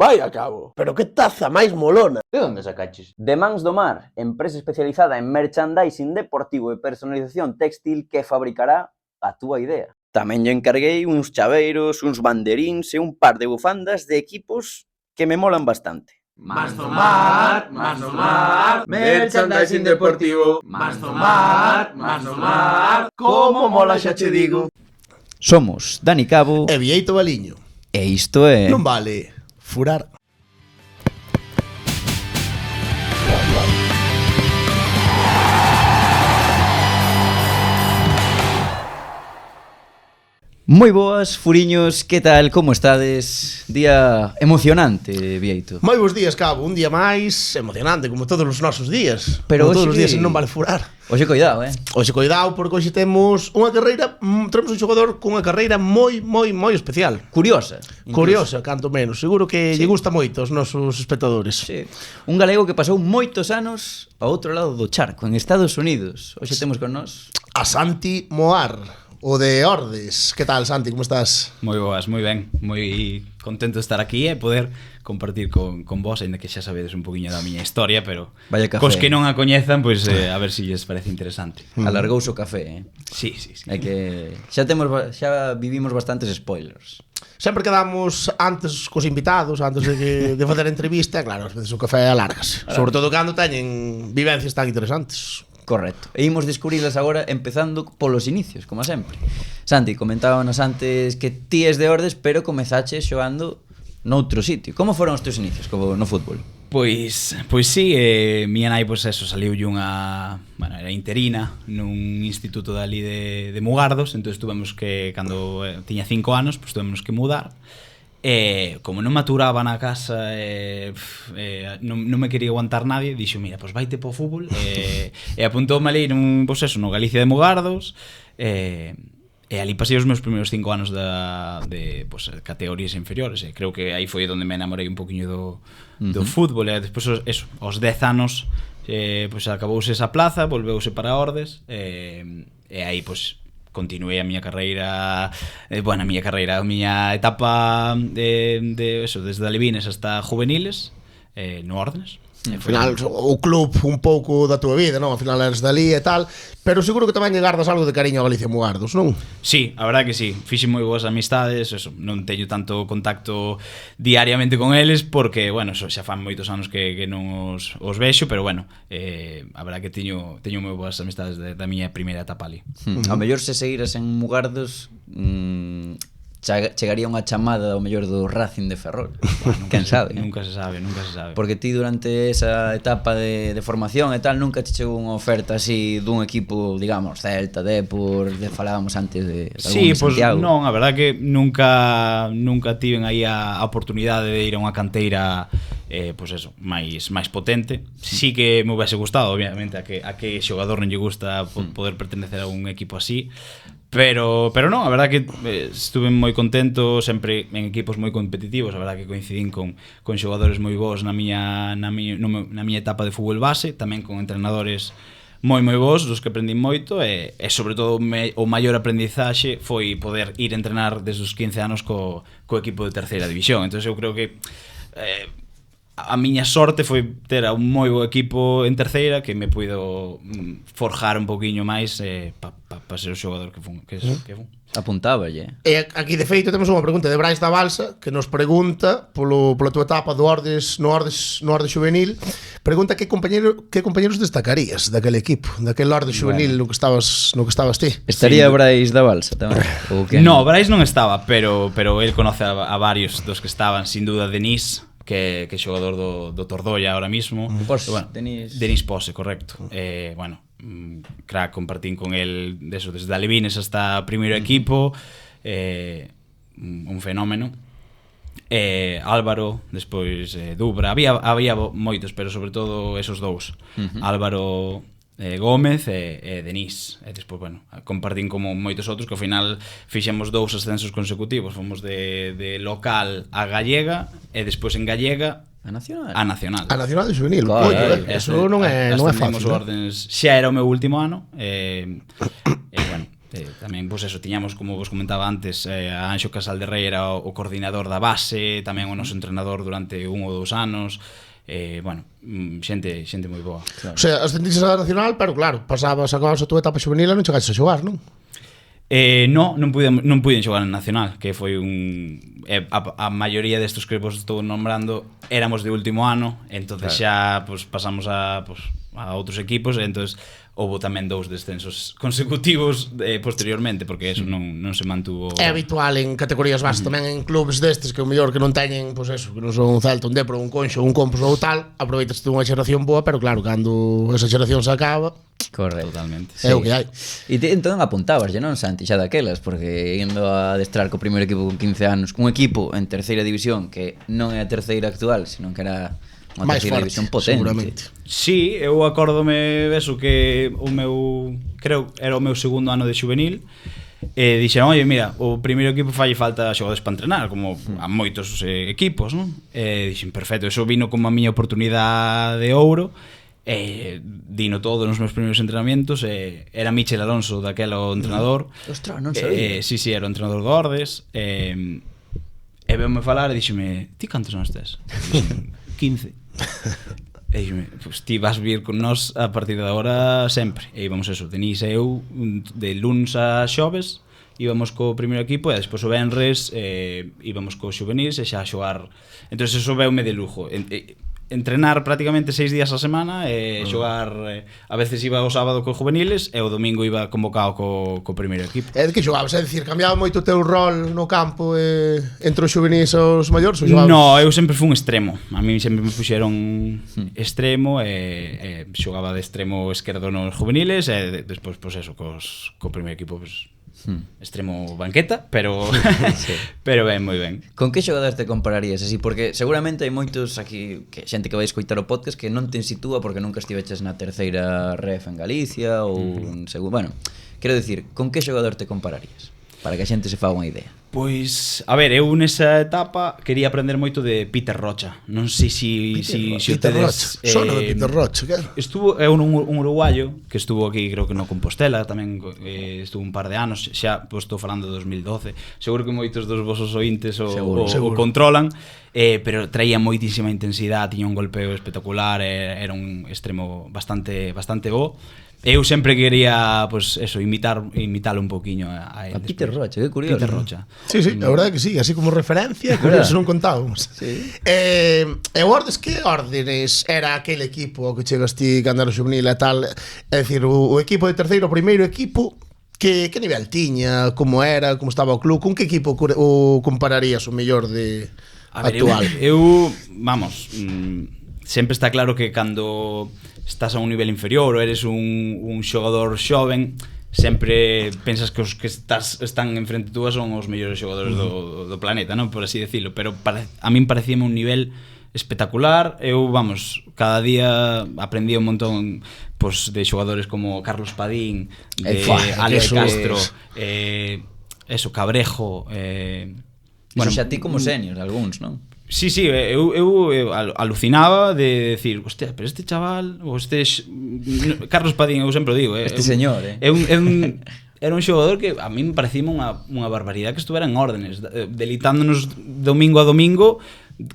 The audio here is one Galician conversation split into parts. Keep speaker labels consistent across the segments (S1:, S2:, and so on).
S1: Vai a cabo, pero que taza máis molona.
S2: De onde sacaches? De Mans do Mar, empresa especializada en merchandising deportivo e personalización textil que fabricará a túa idea. Tamén lle encarguei uns chaveiros, uns banderíns e un par de bufandas de equipos que me molan bastante.
S3: Mans do Mar, merchandising deportivo. Mans do Mar, como mola xa che digo.
S2: Somos Dani Cabo
S1: E Vieito Baliño.
S2: e isto é...
S1: Non vale furar.
S2: Moi boas, furiños, que tal, como estades? Día emocionante, Vieito.
S1: Moi bons días, Cabo, un día máis emocionante, como todos os nosos días.
S2: Pero
S1: como todos os
S2: hoxe-
S1: días en Non vale furar.
S2: Oxe, cuidado,
S1: Hoxe coidado, porque hoxe temos unha carreira, temos un xogador cunha carreira moi especial.
S2: Curiosa. incluso.
S1: Curiosa, canto menos. Seguro que lle gusta moito aos nosos espectadores.
S2: Sí. Un galego que pasou moitos anos ao outro lado do charco, en Estados Unidos. Hoxe temos con nós...
S1: A Santi Moar, o de Ordes. Que tal, Santi, como estás?
S4: Moi boas, moi ben, moi contento de estar aquí e poder compartir con vos, ainda que xa sabedes un poquinho da miña historia, pero
S2: Vaya café.
S4: cos que non a coñezan, pois a ver se lles parece interesante.
S2: Alargouse o café,
S4: Sí.
S2: É que xa vivimos bastantes spoilers.
S1: Sempre quedamos antes cos invitados, antes de facer a entrevista, e claro, ás veces o café alargas. Sobre todo cando teñen vivencias tan interesantes.
S2: Correcto. E imos descubrilas agora empezando polos inicios, como sempre. Santi, comentábamos antes que ti es de Ordes, pero comezaches xogando noutro sitio. Como foron os teus inicios no fútbol?
S4: Pois sí, miña nai, pois eso, saliulle unha... Bueno, era interina nun instituto dali de Mugardos, entón tuvemos que, cando tiña 5 anos, pois tuvemos que mudar. Como non maturaba na casa, non me quería aguantar nadie, dixo, mira, pois vaite po fútbol, e apuntoume ali no Galicia de Mugardos, e ali pasei os meus primeiros 5 anos de categorías inferiores, e creo que aí foi onde me enamorei un poquinho do fútbol, e despois aos 10 anos pois acabouse esa plaza, volveuse para Ordes, e aí pois continuei a miña carreira, a miña etapa desde alevines hasta juveniles, no Ordes.
S1: Ao final, o club un pouco da túa vida, non? Ao final eres dali e tal, pero seguro que tamén lle gardas algo de cariño a Galicia Mugardos, non?
S4: Sí, a verdade que sí, fixen moi boas amistades, eso, non teño tanto contacto diariamente con eles porque, bueno, eso, xa fan moitos anos que non os vexo, pero bueno, a verdade que teño moi boas amistades da miña primeira etapa ali.
S2: Ao mellor se seguiras en Mugardos chegaría unha chamada ao mellor do Racing de Ferrol. Quen sabe?
S4: Nunca se sabe.
S2: Porque ti durante esa etapa de formación e tal nunca te chegou unha oferta así dun equipo, digamos, Celta, Depor, falábamos antes de
S4: Sí,
S2: pues Santiago.
S4: Non, a verdade que nunca tiven aí a oportunidade de ir a unha canteira pois eso, máis potente. Sí que me hubiese gustado, obviamente, a que xogador non lle gusta poder pertenecer a un equipo así. Pero non, a verdade que estuve moi contento sempre en equipos moi competitivos, a verdade que coincidín con xogadores moi bons na miña etapa de fútbol base, tamén con entrenadores moi bons, dos que aprendín moito e sobre todo o maior aprendizaxe foi poder ir entrenar desde os 15 anos co equipo de terceira división. Entón eu creo que a miña sorte foi ter un moi bo equipo en terceira que me puido forjar un poquinho máis para ser o xogador que fun.
S2: Apuntáballe.
S1: E aquí de feito temos unha pregunta de Brais da Balsa que nos pregunta pola tua etapa do Ordes no Ordes xuvenil, pregunta que compañeros destacarías daquele equipo, daquele Ordes xuvenil no que estabas ti.
S2: Estaría Brais da Balsa tamén?
S4: No, Brais non estaba, pero el conoce a varios dos que estaban, sin duda Denis, que é xogador do Tordoia ahora mismo.
S2: Pose,
S4: bueno, Denis Pose, correcto. Bueno, crack, compartín con el desde alevines hasta primeiro equipo, un fenómeno. Álvaro, despois Dubra, había moitos, pero sobre todo esos dous, Álvaro Gómez e Denis. E despois, bueno, compartín como moitos outros que ao final fixemos 2 ascensos consecutivos. Fomos de local a Gallega e despois en Gallega
S2: a Nacional.
S1: A Nacional de Xuvenil.
S2: Claro,
S1: eso non é fácil.
S4: Ordens, xa era o meu último ano e bueno, Tamén, pois eso, tiñamos, como vos comentaba antes, a Anxo Casal de Rei era o coordinador da base, tamén o noso entrenador durante 1 ou 2 anos. Bueno, xente moi boa.
S1: O sea, ascendiste a Nacional, pero claro, acababas a tua etapa juvenil e non chegaste a xogar, non?
S4: Non puiden xogar en Nacional, que foi a maioría destos que vos estou nombrando éramos de último ano, entonces xa pues, pasamos a outros equipos, entonces houve tamén 2 descensos consecutivos posteriormente, porque eso non se mantuvo.
S1: É habitual en categorías baixas, tamén en clubes destes que o mellor que non teñen, pois eso, que non son un Celta, un Depor, un Conxo, un Compos ou tal, aproveitas unha xeración boa, pero claro, cando esa xeración se acaba,
S5: Correcto.
S4: Totalmente.
S1: é o que hai.
S5: E entón apuntabas, non, Santi, xa daquelas, porque indo a adestrar co primeiro equipo con 15 anos, un equipo en terceira división que non é a terceira actual, senón que era unha
S1: máis
S5: terceira
S1: forte,
S5: división potente.
S1: seguramente.
S4: Sí, eu acórdome eso que creo era o meu segundo ano de xuvenil. Dixeron, oye, mira, o primeiro equipo falle falta xogadores para entrenar, como a moitos equipos, non? Dixen, perfecto, eso vino como a miña oportunidade de ouro. Dino todo nos meus primeiros entrenamientos. Era Michel Alonso daquela o entrenador.
S5: Ostras, non sabía.
S4: Sí, era o entrenador do Ordes. E veume falar e dixeme, ti cantos anos tes? 15. E dixeme, pues ti vas vir con nós a partir de agora sempre. E íbamos eso, Denís e eu de luns a xoves íbamos co primeiro equipo e despois o venres íbamos co xuvenis e xa a xogar. Entón eso veume de lujo. Entrenar prácticamente 6 días a semana e xogar, a veces iba o sábado co juveniles e o domingo iba convocado co primeiro equipo.
S1: É de que xogabas, é dicir, cambiaba moito o teu rol no campo entre os xuvenis e os maiores?
S4: No, eu sempre fui un extremo. A mí sempre me puxeron extremo e xogaba de extremo esquerdo nos juveniles e despois, pois eso, co primeiro equipo, pois extremo banqueta, pero pero ben, moi ben.
S5: Con que xogadores te compararías así? Porque seguramente hai moitos aquí, que xente que vai escoitar o podcast que non te sitúa porque nunca estiveches na terceira ref en Galicia ou en bueno, quero dicir, con que xogador te compararías? Para que a xente se faga unha idea.
S4: Pois, a ver, eu nesa etapa quería aprender moito de Peter Rocha. Non sei se
S1: Peter Rocha. Sona de Peter Rocha, claro.
S4: Estuvo un uruguayo que estuvo aquí, creo que no Compostela, tamén estuvo un par de anos, xa pois estou falando de 2012. Seguro que moitos dos vosos ointes o controlan, pero traía moitísima intensidade, tiña un golpeo espectacular, era un extremo bastante bo. Eu sempre quería, pues eso, imitalo un poquinho a él.
S5: A Peter Rocha, que curioso.
S4: Peter Rocha.
S1: Sí, a verdade que sí, así como referencia, curioso, non contábamos.
S5: Sí.
S1: E o Ordes, que órdenes era aquele equipo ao que chegas ti cando era xuvenil e tal? É dicir, o equipo de terceiro, o primeiro equipo, que nivel tiña, como era, como estaba o club, con que equipo o compararías o mellor de actual?
S4: Eu vamos, sempre está claro que cando estás a un nivel inferior ou eres un xogador xoven, sempre pensas que os que están enfrente túa son os mellores xogadores do planeta, non? Por así decirlo, pero a min parecíame un nivel espectacular. Eu, vamos, cada día aprendía un montón, pues, de xogadores como Carlos Padín, de Ale Castro, eso, Cabrejo,
S5: bueno, xa ti como senior, algúns, non?
S4: Sí, eu alucinaba de decir, hostia, pero este chaval, ou Carlos Padín, eu sempre digo,
S5: este señor,
S4: era un xogador que a mí me parecía unha barbaridade que estuvera en órdenes, delitándonos domingo a domingo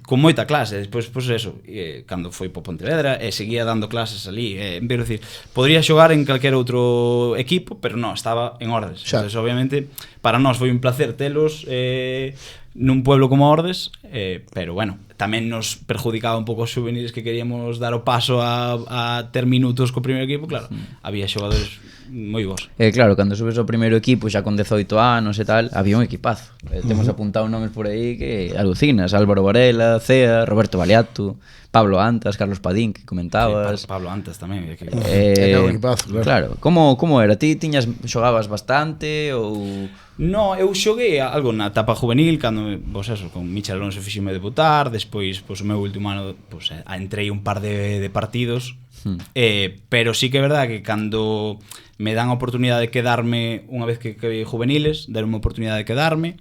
S4: con moita clase. Despois, pois eso, cando foi po Pontevedra seguía dando clases ali, pero decir, podría xogar en calquer outro equipo, pero non, estaba en Ordes. Entonces, obviamente, para nós foi un placer telos nun pueblo como Ordes, pero bueno, tamén nos perjudicaba un pouco os juveniles que queríamos dar o paso a ter minutos co primeiro equipo. Claro, había xogadores moi bons.
S5: Claro, cando subes ao primeiro equipo xa con 18 anos e tal, había un equipazo. Temos apuntado nomes por aí que alucinas: Álvaro Varela, Cea, Roberto Baleatu, Pablo Antas, Carlos Padín, que comentabas.
S4: Sí, Pablo Antas tamén.
S1: Era un equipazo,
S5: claro. Como era? Ti xogabas bastante ou...
S4: No, eu xoguei algo na etapa juvenil, cando, pois eso, con Michel Alonso fixime debutar, despois, pois o meu último ano, pois entrei un par de partidos, pero sí que é verdade que cando me dan a oportunidade de quedarme unha vez que juveniles, deron unha oportunidade de quedarme,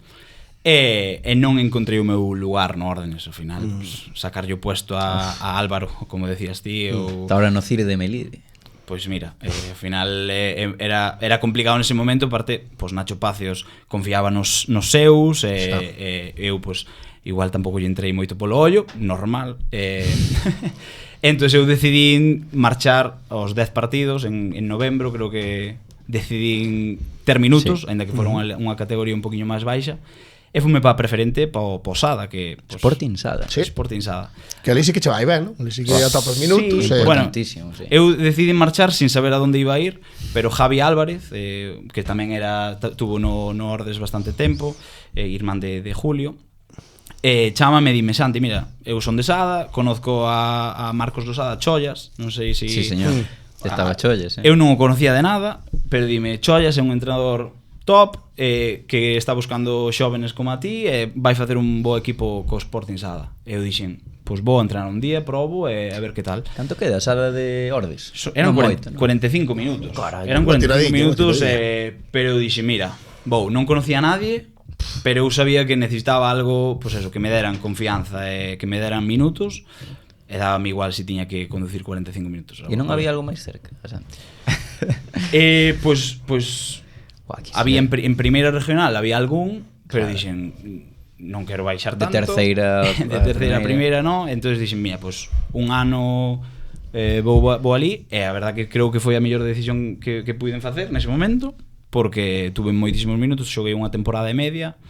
S4: e non encontrei o meu lugar no Órdenes, ao final, pues, sacarlle o puesto a Álvaro, como decías ti, ou...
S5: Ahora no Cire de Melide.
S4: Pois mira, ao final era complicado nese momento, aparte, pois Nacho Pacios confiaba nos seus, eu pois igual tampouco lle entrei moito polo ollo, normal. Entón eu decidí marchar aos 10 partidos en novembro, creo que decidí ter minutos, aínda que fora unha categoría un poquinho máis baixa. E fume para preferente para o Sada, que pues,
S5: Sporting Sada.
S1: Sí.
S4: Sporting Sada.
S1: Que ali sí que che vai ben, non? Ali sí que atopas minutos.
S4: Sí, bueno,
S5: sí.
S4: eu decidí marchar sin saber a onde iba a ir, pero Javi Álvarez, que tamén tuvo no Ordes bastante tempo, irmán de Julio, chámame e dime, Santi, mira, eu son de Sada, conozco a Marcos do Sada Chollas, non sei se...
S5: Sí, señor. Estaba Chollas,
S4: Eu non o conocía de nada, pero dime, Chollas é un entrenador top, que está buscando xóvenes como a ti e vai facer un bo equipo co Sporting Sada. E eu dixen, pois vou entrenar un día, probo e a ver que tal.
S5: Canto queda a Sada de Ordes?
S4: Eran
S5: non
S4: 45 minutos.
S5: Carai,
S4: Eran 45 minutos,
S1: tiradinho.
S4: pero eu dixen, mira, non conocía a nadie, pero eu sabía que necesitaba algo, pois eso, que me deran confianza e que me deran minutos, e dábame igual se tiña que conducir 45 minutos.
S5: E non había algo máis cerca, a Santi?
S4: Pois había en primeira regional había algún, pero dixen non quero baixar tanto.
S5: De terceira
S4: a primeira, non? Entonces dixen, mira, pois un ano vou ali, e a verdad que creo que foi a mellor decisión que puiden facer nese momento, porque tuve moitísimos minutos, xoguei unha temporada e media,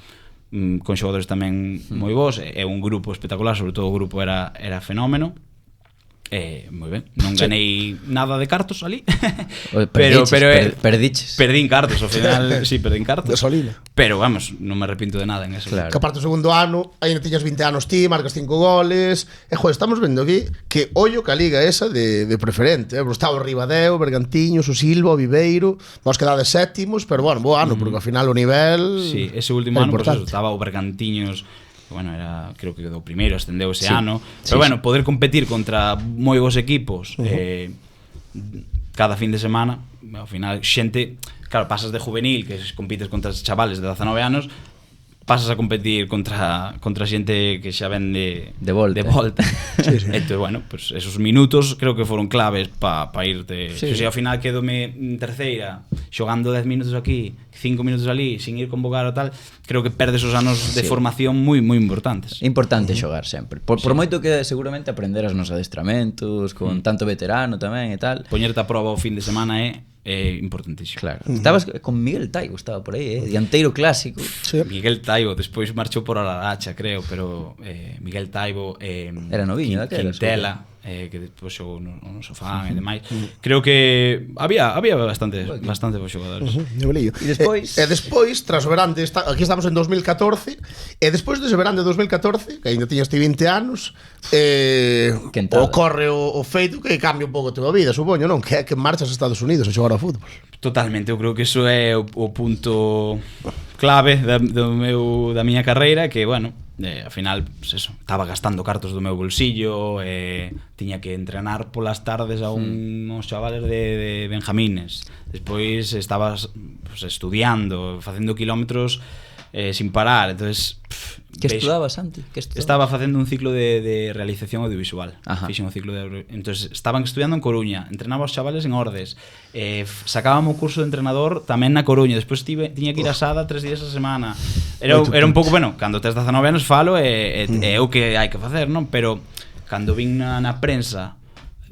S4: con xogadores tamén moi bons, e un grupo espectacular, sobre todo o grupo era fenómeno. Moi ben, non ganei nada de cartos ali. pero perdín cartos ao final, sí, perdín cartos.
S1: Gasolina.
S4: Pero vamos, non me arrepinto de nada en eso.
S5: Claro.
S1: Que aparte o segundo ano, aí non tiñas 20 anos ti, marcas 5 goles. E joder, estamos vendo aquí que ollo que a liga esa de preferente, Estaba o Ribadeo, Bergantiños, o Silva, o Viveiro. Vos quedades sétimos, pero bueno, bo ano, porque ao final o nivel...
S4: Sí, ese último ano, por eso, estaba o Bergantiños, bueno, era, creo que do primeiro, ascendeu ese ano, pero bueno, poder competir contra moi bons equipos cada fin de semana, ao final xente, claro, pasas de juvenil, que compites contra chavales de 19 anos, pasas a competir contra xente que xa ven de volta. Entón, bueno, pues esos minutos creo que foron claves para irte. Se ao final quedome en terceira, xogando 10 minutos aquí, 5 minutos ali, sin ir convocar ou tal, creo que perdes os anos de formación moi importantes.
S5: É importante xogar sempre. Por moito que seguramente aprenderas nos adestramentos, con tanto veterano tamén e tal.
S4: Poñerte a proba o fin de semana é importantísimo.
S5: Claro. Estabas con Miguel Taibo, estaba por aí, dianteiro clásico.
S1: Sí.
S4: Miguel Taibo, despois marchou por Araracha, creo, pero Miguel Taibo,
S5: era noviño daquela,
S4: Quintela, que despois xogou no Sofán e demais. Creo que había bastante bons xogadores.
S1: E despois, tras o verán aquí estamos en 2014, e despois dese verán de 2014, que ainda tiñas ti 20 anos, ocorre o feito que cambia un pouco a tua vida, supoño, non? Que é que marchas a Estados Unidos a xogar ao fútbol.
S4: Totalmente, eu creo que iso é o punto clave da miña carreira, que, bueno, ao final, pues eso, estaba gastando cartos do meu bolsillo, tiña que entrenar polas tardes a uns chavales de benjamines, despois estabas pues, estudiando, facendo kilómetros sin parar, entonces
S5: que estudabas, Santi?
S4: Estaba facendo un ciclo de realización audiovisual. Fixen un ciclo entonces estaban estudiando en Coruña, entrenaba os chavales en Ordes, sacábamos o curso de entrenador tamén na Coruña, despois tiña que ir a Sada 3 días a semana. Era un pouco, bueno, cando tes 19 anos falo é o que hai que facer, non? Pero cando vin na prensa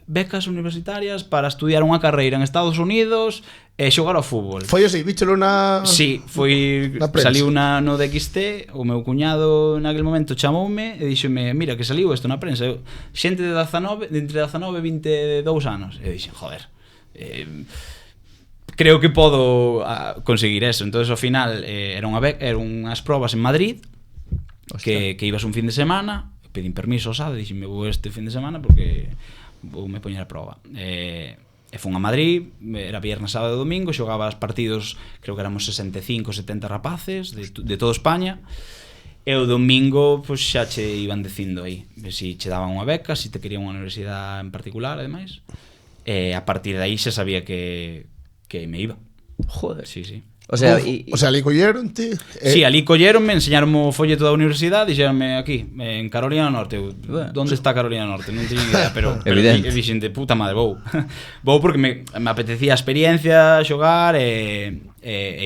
S4: becas universitarias para estudiar unha carreira en Estados Unidos e xogar ao fútbol.
S1: Foi así, víchelo na...
S4: Sí, saliu no DXT, o meu cuñado naquele momento chamoume e díxome, mira, que saliu isto na prensa. Xente de entre 19 e 22 anos. E dixen, joder, creo que podo conseguir eso. Entonces, ao final, eran unhas probas en Madrid, que ibas un fin de semana, pedín permiso ao SAD, dixen, me vou este fin de semana porque vou me poñer a proba. E fun a Madrid, era viernes, sábado e domingo, xogaba os partidos, creo que éramos 65, 70 rapaces de toda España, e o domingo pues, xa che iban dicindo aí se che daban unha beca, se te querían unha universidade en particular, ademais, e a partir de aí xa sabía que me iba.
S5: Joder.
S4: Sí.
S5: O sea,
S1: O sea, ali colleronte.
S4: Sí, ali colleronme, enseñaronme o folleto da universidade, dixeronme aquí, en Carolina do Norte. Onde está Carolina do Norte? Non teño idea, pero
S5: Evidente.
S4: dixen de puta madre, vou. Vou porque me apetecía a experiencia, xogar e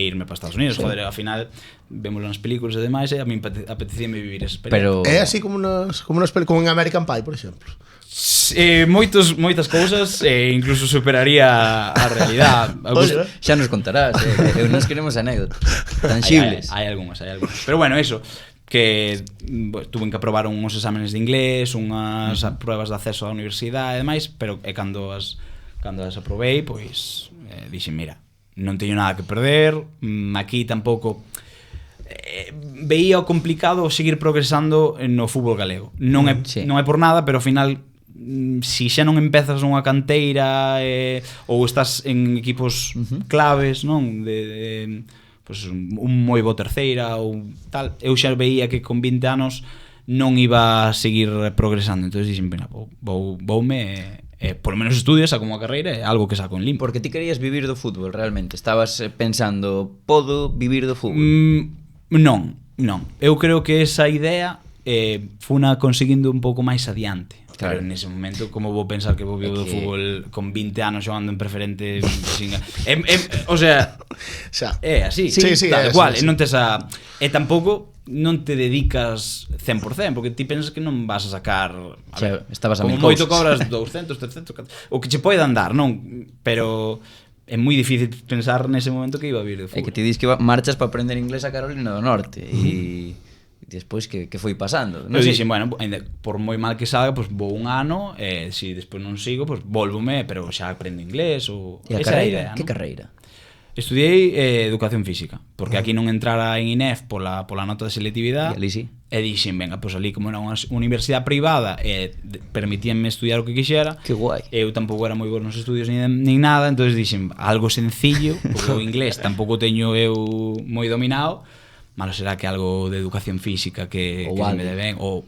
S4: irme para Estados Unidos. Joder, ao final vemos nas películas e demais, e a mí apetecíame vivir esa experiencia.
S5: Pero
S1: É así como como en American Pie, por exemplo.
S4: Moitas cousas, incluso superaría a realidad.
S1: Oye,
S5: xa nos contarás, nos queremos anécdotas tangibles.
S4: Hai algunhas. Pero bueno, eso, que tuve que aprobar uns exámenes de inglés, unhas pruebas de acceso á universidade e demais, pero cando as aprobei, pois dixen, mira, non teño nada que perder, aquí tampouco veía o complicado seguir progresando no fútbol galego. Non é por nada, pero ao final si xa non empezas nunha canteira ou estás en equipos claves, non, pues un moi bo terceira ou tal, eu xa veía que con 20 anos non iba a seguir progresando, entonces dixen, voume por lo menos estudios, saco unha carreira, é algo que saco en limpo.
S5: Porque ti querías vivir do fútbol realmente, estabas pensando, podo vivir do fútbol?
S4: Non. Eu creo que esa idea funa conseguindo un pouco máis adiante. Claro. Pero nese momento, como vou pensar que vou vivir do fútbol con 20 anos xogando en preferente o sea, é así, tal cual, e non tes e tampouco non te dedicas 100%, porque ti pensas que non vas a sacar, a ver,
S5: estabas a
S4: como moito cobras 200, 300, o que che poida andar, non? Pero é moi difícil pensar nese momento que iba a vivir do fútbol.
S5: É que ti dis que marchas para aprender inglés a Carolina do Norte e despois que foi pasando.
S4: Eu dixen, bueno, por moi mal que salga, pues vou un ano, e se despois non sigo, pues volvome, pero xa aprendo inglés ou
S5: e a carreira, que carreira?
S4: Estudiei educación física, porque aquí non entrara en INEF pola nota de selectividade.
S5: E ali sí.
S4: E dixen, venga, pois ali como era unha universidade privada permitíanme estudiar o que quixera.
S5: Que guai.
S4: Eu tampouco era moi bo nos estudios nin nada, entonces dixen, algo sencillo, porque o inglés tampouco teño eu moi dominado. Malo será que algo de educación física que se me dé ben ou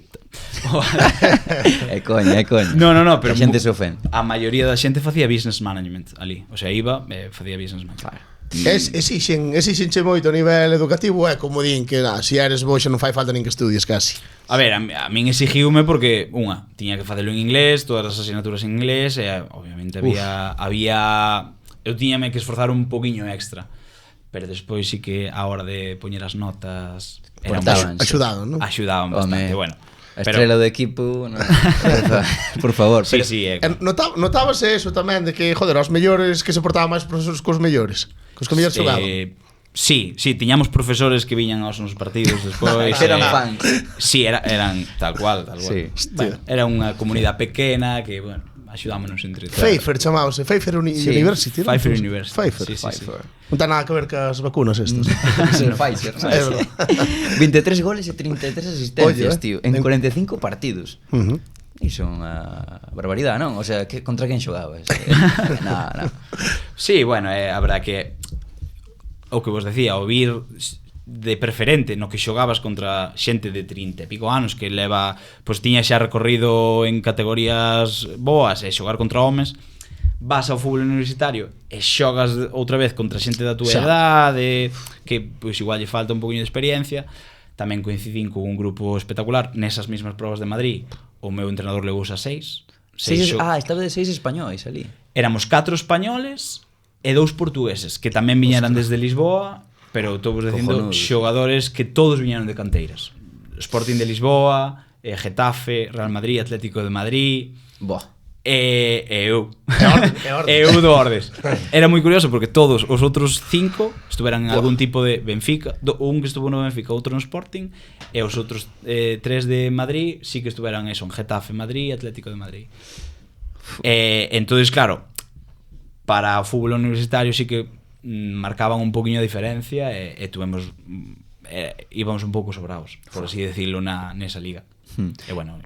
S5: é coña.
S4: No, pero
S5: a xente se ofende.
S4: A maioría da xente facía business management ali, o sea, iba facía business management.
S1: Exixenche moito a nivel educativo, é como din que se eres bo xa non fai falta nin que estudies casi.
S4: A ver, a min exigiume porque tiña que facelo en inglés, todas as asignaturas en inglés e obviamente había eu tiñame que esforzar un poquiño extra. Pero despois sí que a hora de poñer as notas
S1: axudaban, non?
S4: Axudaban bastante, bueno.
S5: A estrela do equipo, no, por favor.
S4: Sí,
S5: pero,
S4: sí.
S1: Notábase eso tamén de que, joder, os mellores que se portaban máis profesores cos mellores, cos que mellores xogaban.
S4: Sí, tiñamos profesores que viñan aos nos partidos despois.
S5: Eran fans.
S4: Sí, eran tal cual.
S5: Sí.
S4: Bueno, era unha comunidade pequena que, bueno, axudámonos entre todos.
S1: Pfeiffer chamábase, Pfeiffer University.
S4: Pfeiffer University.
S1: Pfeiffer. Non ten nada que ver cas vacunas estas.
S5: Pfizer,
S1: é verdad.
S5: 23 goles e 33 asistencias, tío, en 45 partidos. Iso é unha barbaridade, non? O sea, contra quen xogabas? Nada.
S4: Sí, bueno, a verdad que o que vos decía, o vir de preferente no que xogabas contra xente de 30 e pico anos que leva, pois tiña xa recorrido en categorías boas e xogar contra homes, vas ao fútbol universitario e xogas outra vez contra xente da túa edade que pois igual lle falta un poquinho de experiencia. Tamén coincidín con un grupo espectacular nesas mismas probas de Madrid. O meu entrenador levou a 6.
S5: Estaba de 6 españois ali.
S4: Éramos 4 españoles e 2 portugueses que tamén viñeran desde Lisboa, pero estou vos dicindo xogadores que todos viñeron de canteiras. Sporting de Lisboa, Getafe, Real Madrid, Atlético de Madrid. E eu do Ordes. Era moi curioso porque todos os outros 5 estuveran en algún tipo de Benfica, un que estuvo no Benfica, outro no Sporting, e os outros 3 de Madrid sí que estuveran en Getafe, Madrid, Atlético de Madrid. Entonces, claro, para o fútbol universitario sí que marcaban un poquinho a diferencia e tuvemos íbamos un pouco sobrados, por así decirlo, nesa liga. E bueno,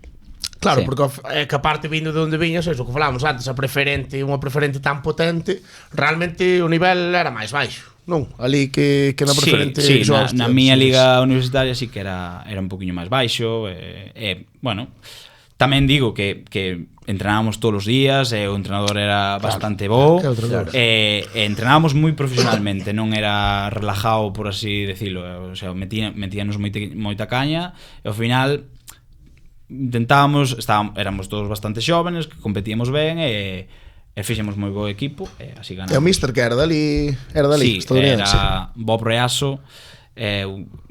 S1: claro, porque é que a parte vindo de onde viñas, eso que falábamos antes, unha preferente tan potente, realmente o nivel era máis baixo, non? Ali que na preferente.
S4: Sí, na miña liga universitaria sí que era un poquinho máis baixo, bueno, Tamén digo que entrenábamos todos os días, o entrenador era bastante bo, entrenábamos moi profesionalmente, non era relajado, por así decirlo, o sea, metíanos moita caña, e ao final éramos todos bastante xóvenes, que competíamos ben, e fixemos moi bo equipo, e así ganamos.
S1: E o míster que era dali,
S4: Sí,
S1: estadounidense.
S4: era Bob Reaso,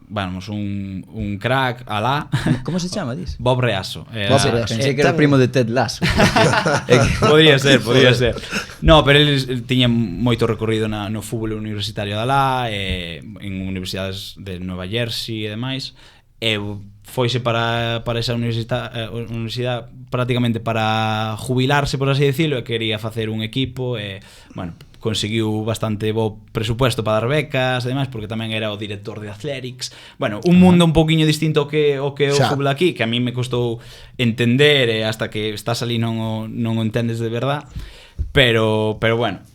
S4: vamos, un crack alá.
S5: Como se chama, dis?
S4: Bob Reaso.
S1: Bob Reaso.
S5: Pensei que era primo de Ted Lasso.
S4: Podría ser. No, pero ele tiña moito recorrido no fútbol universitario de alá, en universidades de Nova Jersey e demais, e foise para esa universidade prácticamente para jubilarse, por así decirlo, e quería facer un equipo, e, bueno, conseguiu bastante bo presupuesto para dar becas e demais, porque tamén era o director de Athletics. Bueno, un mundo un poquinho distinto ao que o fútbol aquí, que a mí me costou entender, e hasta que estás ali non o entendes de verdad. Pero bueno,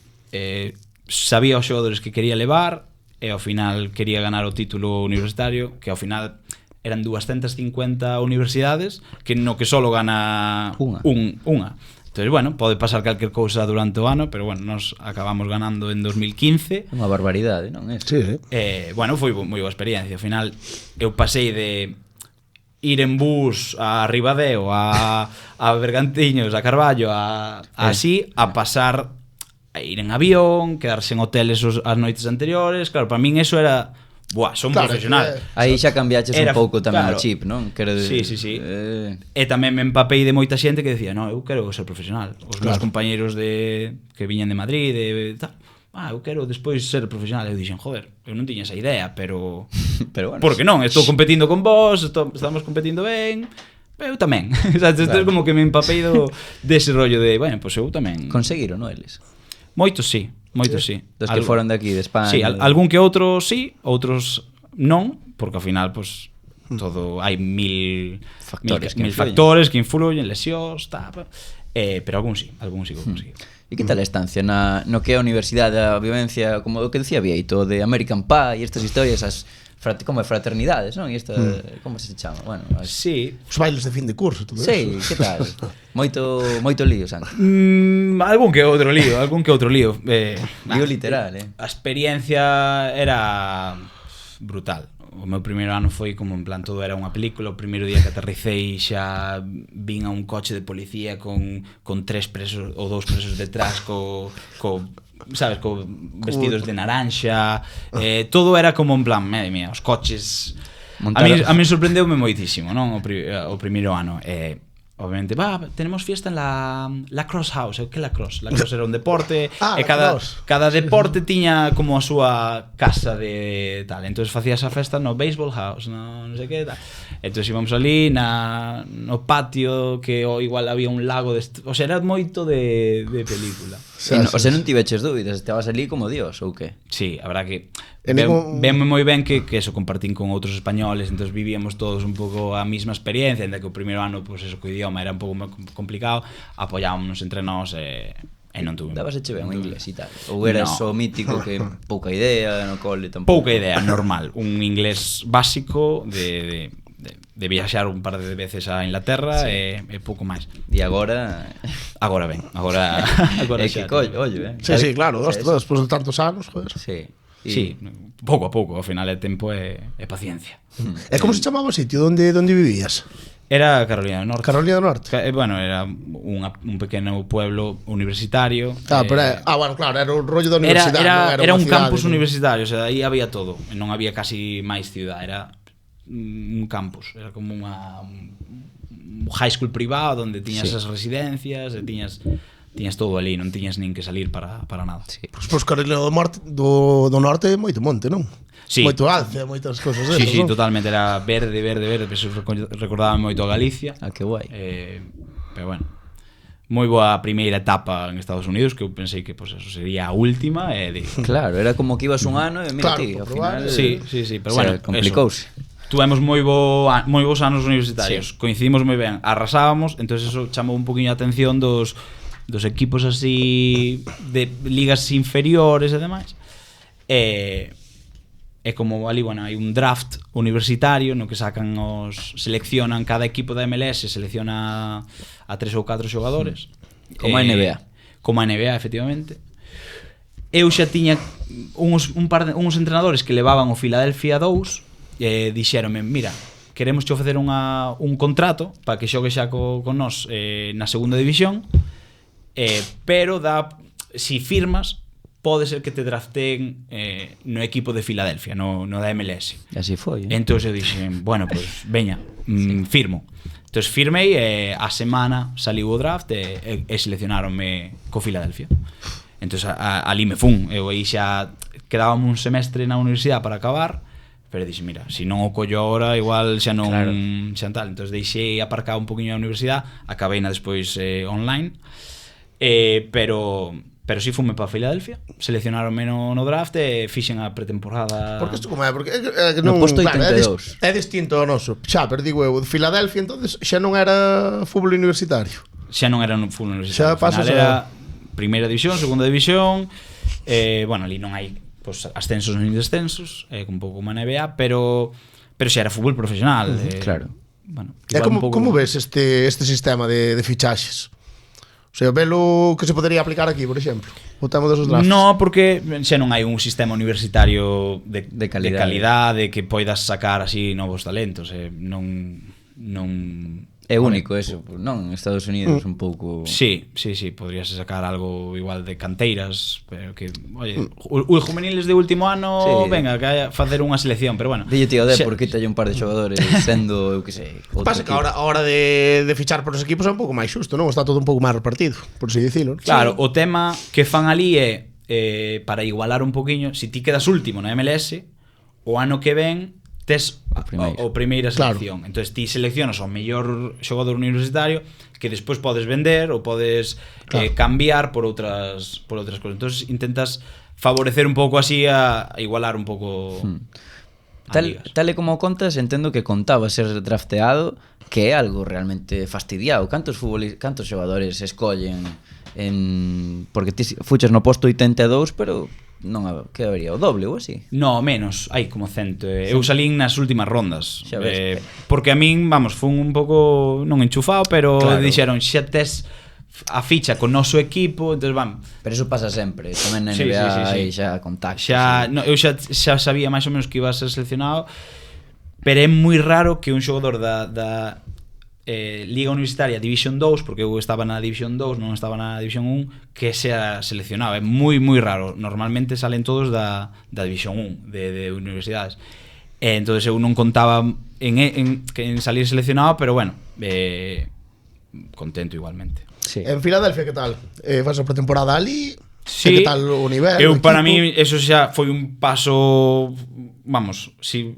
S4: sabía os xogadores que quería levar, e ao final quería ganar o título universitario, que ao final eran 250 universidades, que no que solo gana unha. Entonces, bueno, pode pasar calquer cousa durante o ano, pero bueno, nos acabamos ganando en 2015.
S5: Unha barbaridade, non é?
S1: Sí.
S4: Bueno, foi moi boa experiencia. Ao final, eu pasei de ir en bus a Ribadeo, a Bergantiños, a Carballo, así, a pasar a ir en avión, quedarse en hoteles as noites anteriores. Claro, para min eso era... Buah, son profesional.
S5: Aí xa cambiaches un pouco tamén o chip, non?
S4: Sí. E tamén me empapei de moita xente que decía, no, eu quero ser profesional. Os meus compañeiros que viñan de Madrid, tal, eu quero despois ser profesional. Eu dixen, joder, eu non tiña esa idea, pero bueno, porque non, estou competindo con vos, estamos competindo ben, eu tamén. Isto é como que me empapei dese rollo de, bueno, pois eu tamén.
S5: Conseguiron, non eles?
S4: Moitos sí.
S5: Dos que foron de aquí, de España.
S4: Sí, algún que outro sí, outros non, porque ao final, pues, todo hai mil factores que influyen, lesións, pero algún sí que o conseguí.
S5: E que tal a estancia no que é a universidade, a vivencia, como o que decía Vieito, de American Pie e estas historias, como fraternidades, non? E esta, como se chama? Bueno,
S4: sí.
S1: Os bailes de fin de curso, todo
S5: sí,
S1: eso.
S5: que tal? Moito lío, Santi.
S4: Algún que outro lío.
S5: Lío literal,
S4: A experiencia era brutal. O meu primeiro ano foi como en plan todo era unha película. O primeiro día que aterricei xa vin a un coche de policía con 3 presos ou 2 presos detrás sabes, co vestidos de naranxa, todo era como en plan, madre mía, os coches. A mí sorprendeume moitísimo, non? O primeiro ano. Obviamente, tenemos fiesta en la Cross House. Que la Cross? La Cross era un deporte, e cada deporte tiña como a súa casa de tal. Entonces facía esa festa no Baseball House, non sei que tal. Entonces íbamos ali no patio, que igual había un lago o sea, era moito de película.
S5: O sea, non tiveches dúbidas, estabas ali como Dios ou que?
S4: Sí, a verdad que venme moi ben que eso compartín con outros españoles, entonces vivíamos todos un pouco a mesma experiencia, en que o primeiro ano, pues eso, co idioma era un pouco complicado, apoyámonos entre nós e non tuve.
S5: Dabas eche ben o inglés e tal? Ou eras o mítico que pouca idea no cole tampouco?
S4: Pouca idea, normal, un inglés básico de viaxar un par de veces a Inglaterra, e pouco máis.
S5: E agora
S4: ben, agora
S5: é que collo,
S1: Sí, claro, despois de tantos anos, joder.
S4: Sí, pouco a pouco, ao final é tempo e paciencia.
S1: E como se chamaba o sitio onde vivías?
S4: Era Carolina do Norte.
S1: Carolina do Norte.
S4: Bueno, era un pequeno pueblo universitario.
S1: Bueno, claro, era un rollo da universidade.
S4: Era un campus universitario, o sea, aí había todo. Non había casi máis ciudad, era un campus, era como un high school privado onde tiñas as residencias e tiñas todo ali, non tiñas nin que salir para nada.
S1: Pois Carolina do Norte é moito monte, non?
S4: Sí.
S1: Moito alce, moitas cousas desas,
S4: Sí, totalmente, era verde, eso recordaba moito a Galicia.
S5: Que guai.
S4: Pero bueno, moi boa primeira etapa en Estados Unidos, que eu pensei que pues, eso sería a última.
S5: Claro, era como que ibas un ano e mira ti, ao final.
S4: Sí, pero bueno,
S5: complicouse.
S4: Tuvemos moi bons anos universitarios, coincidimos moi ben, arrasábamos, entonces eso chamou un poquinho a atención dos equipos así de ligas inferiores e demais. é como ali, bueno, hai un draft universitario no que seleccionan cada equipo da MLS, selecciona a 3 ou 4 xogadores.
S5: Como a NBA.
S4: Como a NBA, efectivamente. Eu xa tiña uns entrenadores que levaban o Philadelphia 2 dixéronme, mira, queremos che ofrecer un contrato para que xogue xa con nós na segunda división, pero si firmas pode ser que te draften no equipo de Filadelfia, no da MLS.
S5: E así foi.
S4: Entón eu dixen, bueno, pues veña, firmo. Entón firmei e a semana saliu o draft e seleccionaronme co Filadelfia. Entón ali me fun. Eu aí xa quedábame un semestre na universidade para acabar, pero dixen, mira, se non o collo agora igual xa non, claro, xa tal. Entón deixei aparcado un poquinho a universidade, acabei na despois online, pero si fume para Filadelfia, seleccionaronme no draft e fixen a pretemporada.
S1: Porque isto como é? Porque
S5: non, no posto 82.
S1: É distinto ao noso. Xa, pero digo eu, Filadelfia entonces xa non era fútbol universitario.
S4: Xa non era fútbol universitario.
S1: Xa pasas
S4: era primeira división, segunda división, bueno, ali non hai pues, ascensos nin descensos, un pouco como a NBA, pero xa era fútbol profesional.
S5: Claro.
S4: Bueno,
S1: como ves este sistema de fichaxes? O sea, velo que se podería aplicar aquí, por exemplo, o tema dos drafts.
S4: No, porque xa non hai un sistema universitario de calidade que poidas sacar así novos talentos, non
S5: é único eso, non? Estados Unidos un pouco.
S4: Sí, podrías sacar algo igual de canteiras, pero que, oye, os juveniles de último ano, venga, que haya facer unha selección, pero bueno.
S5: Dille tío, por que teño un par de xogadores sendo, eu que sei,
S1: pasa que a hora de fichar por os equipos é un pouco máis xusto, non? Está todo un pouco máis repartido, por así dicilo.
S4: Claro, o tema que fan ali é para igualar un poquinho, se ti quedas último na MLS, o ano que ven tes o primeira selección. Claro. Entonces ti seleccionas o mellor xogador universitario que despois podes vender ou podes cambiar por outras cousas. Entonces intentas favorecer un pouco así a igualar un pouco
S5: tal e como contas, entendo que contaba ser drafteado, que é algo realmente fastidiado. Cantos xogadores escollen porque ti fuches no posto 82, pero non, que habería o doble ou así?
S4: No, menos, hai como 100. Eu salín nas últimas rondas, porque a min, vamos, fun un pouco non enchufado, pero claro, dixeron, xa tes a ficha con noso equipo, entonces van.
S5: Pero eso pasa sempre, tamén na NBA hai xa contactos.
S4: Eu xa sabía máis ou menos que iba a ser seleccionado, pero é moi raro que un xogador da Liga Universitaria Division 2, porque eu estaba na Division 2, non estaba na Division 1, que sea seleccionado. É moi raro. Normalmente salen todos da Division 1 de universidades. Entonces eu non contaba en salir seleccionado, pero bueno, contento igualmente.
S1: Sí. En Filadelfia, que tal? Fas a pretemporada ali?
S4: Sí.
S1: Que tal o nivel?
S4: Para mí eso xa foi un paso, vamos, si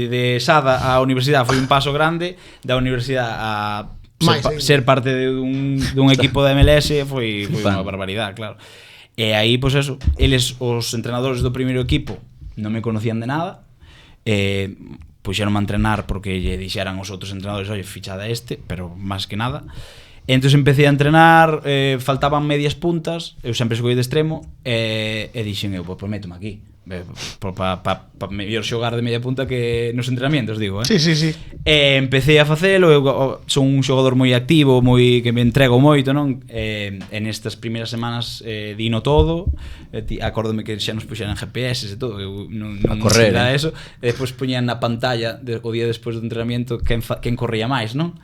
S4: de Sada á universidade foi un paso grande, da universidade a ser parte dun equipo da MLS foi unha barbaridade, claro. E aí, pois eso, eles, os entrenadores do primeiro equipo, non me conocían de nada, puxeronme a entrenar porque lle dixeran os outros entrenadores, oye, fichada pero máis que nada. Entón empecé a entrenar, faltaban medias puntas, eu sempre xoguei de extremo, e dixen eu, pois métome aquí, para mellor xogar de media punta que nos entrenamientos, digo,
S1: Sí.
S4: E empecé a facelo, eu son un xogador moi activo, que me entrego moito, non? En estas primeiras semanas dino todo, acórdome que xa nos puxeran GPS e todo, eu non
S5: correr,
S4: eso, e despois poñían na pantalla o día despois do entrenamiento quen corría máis, non?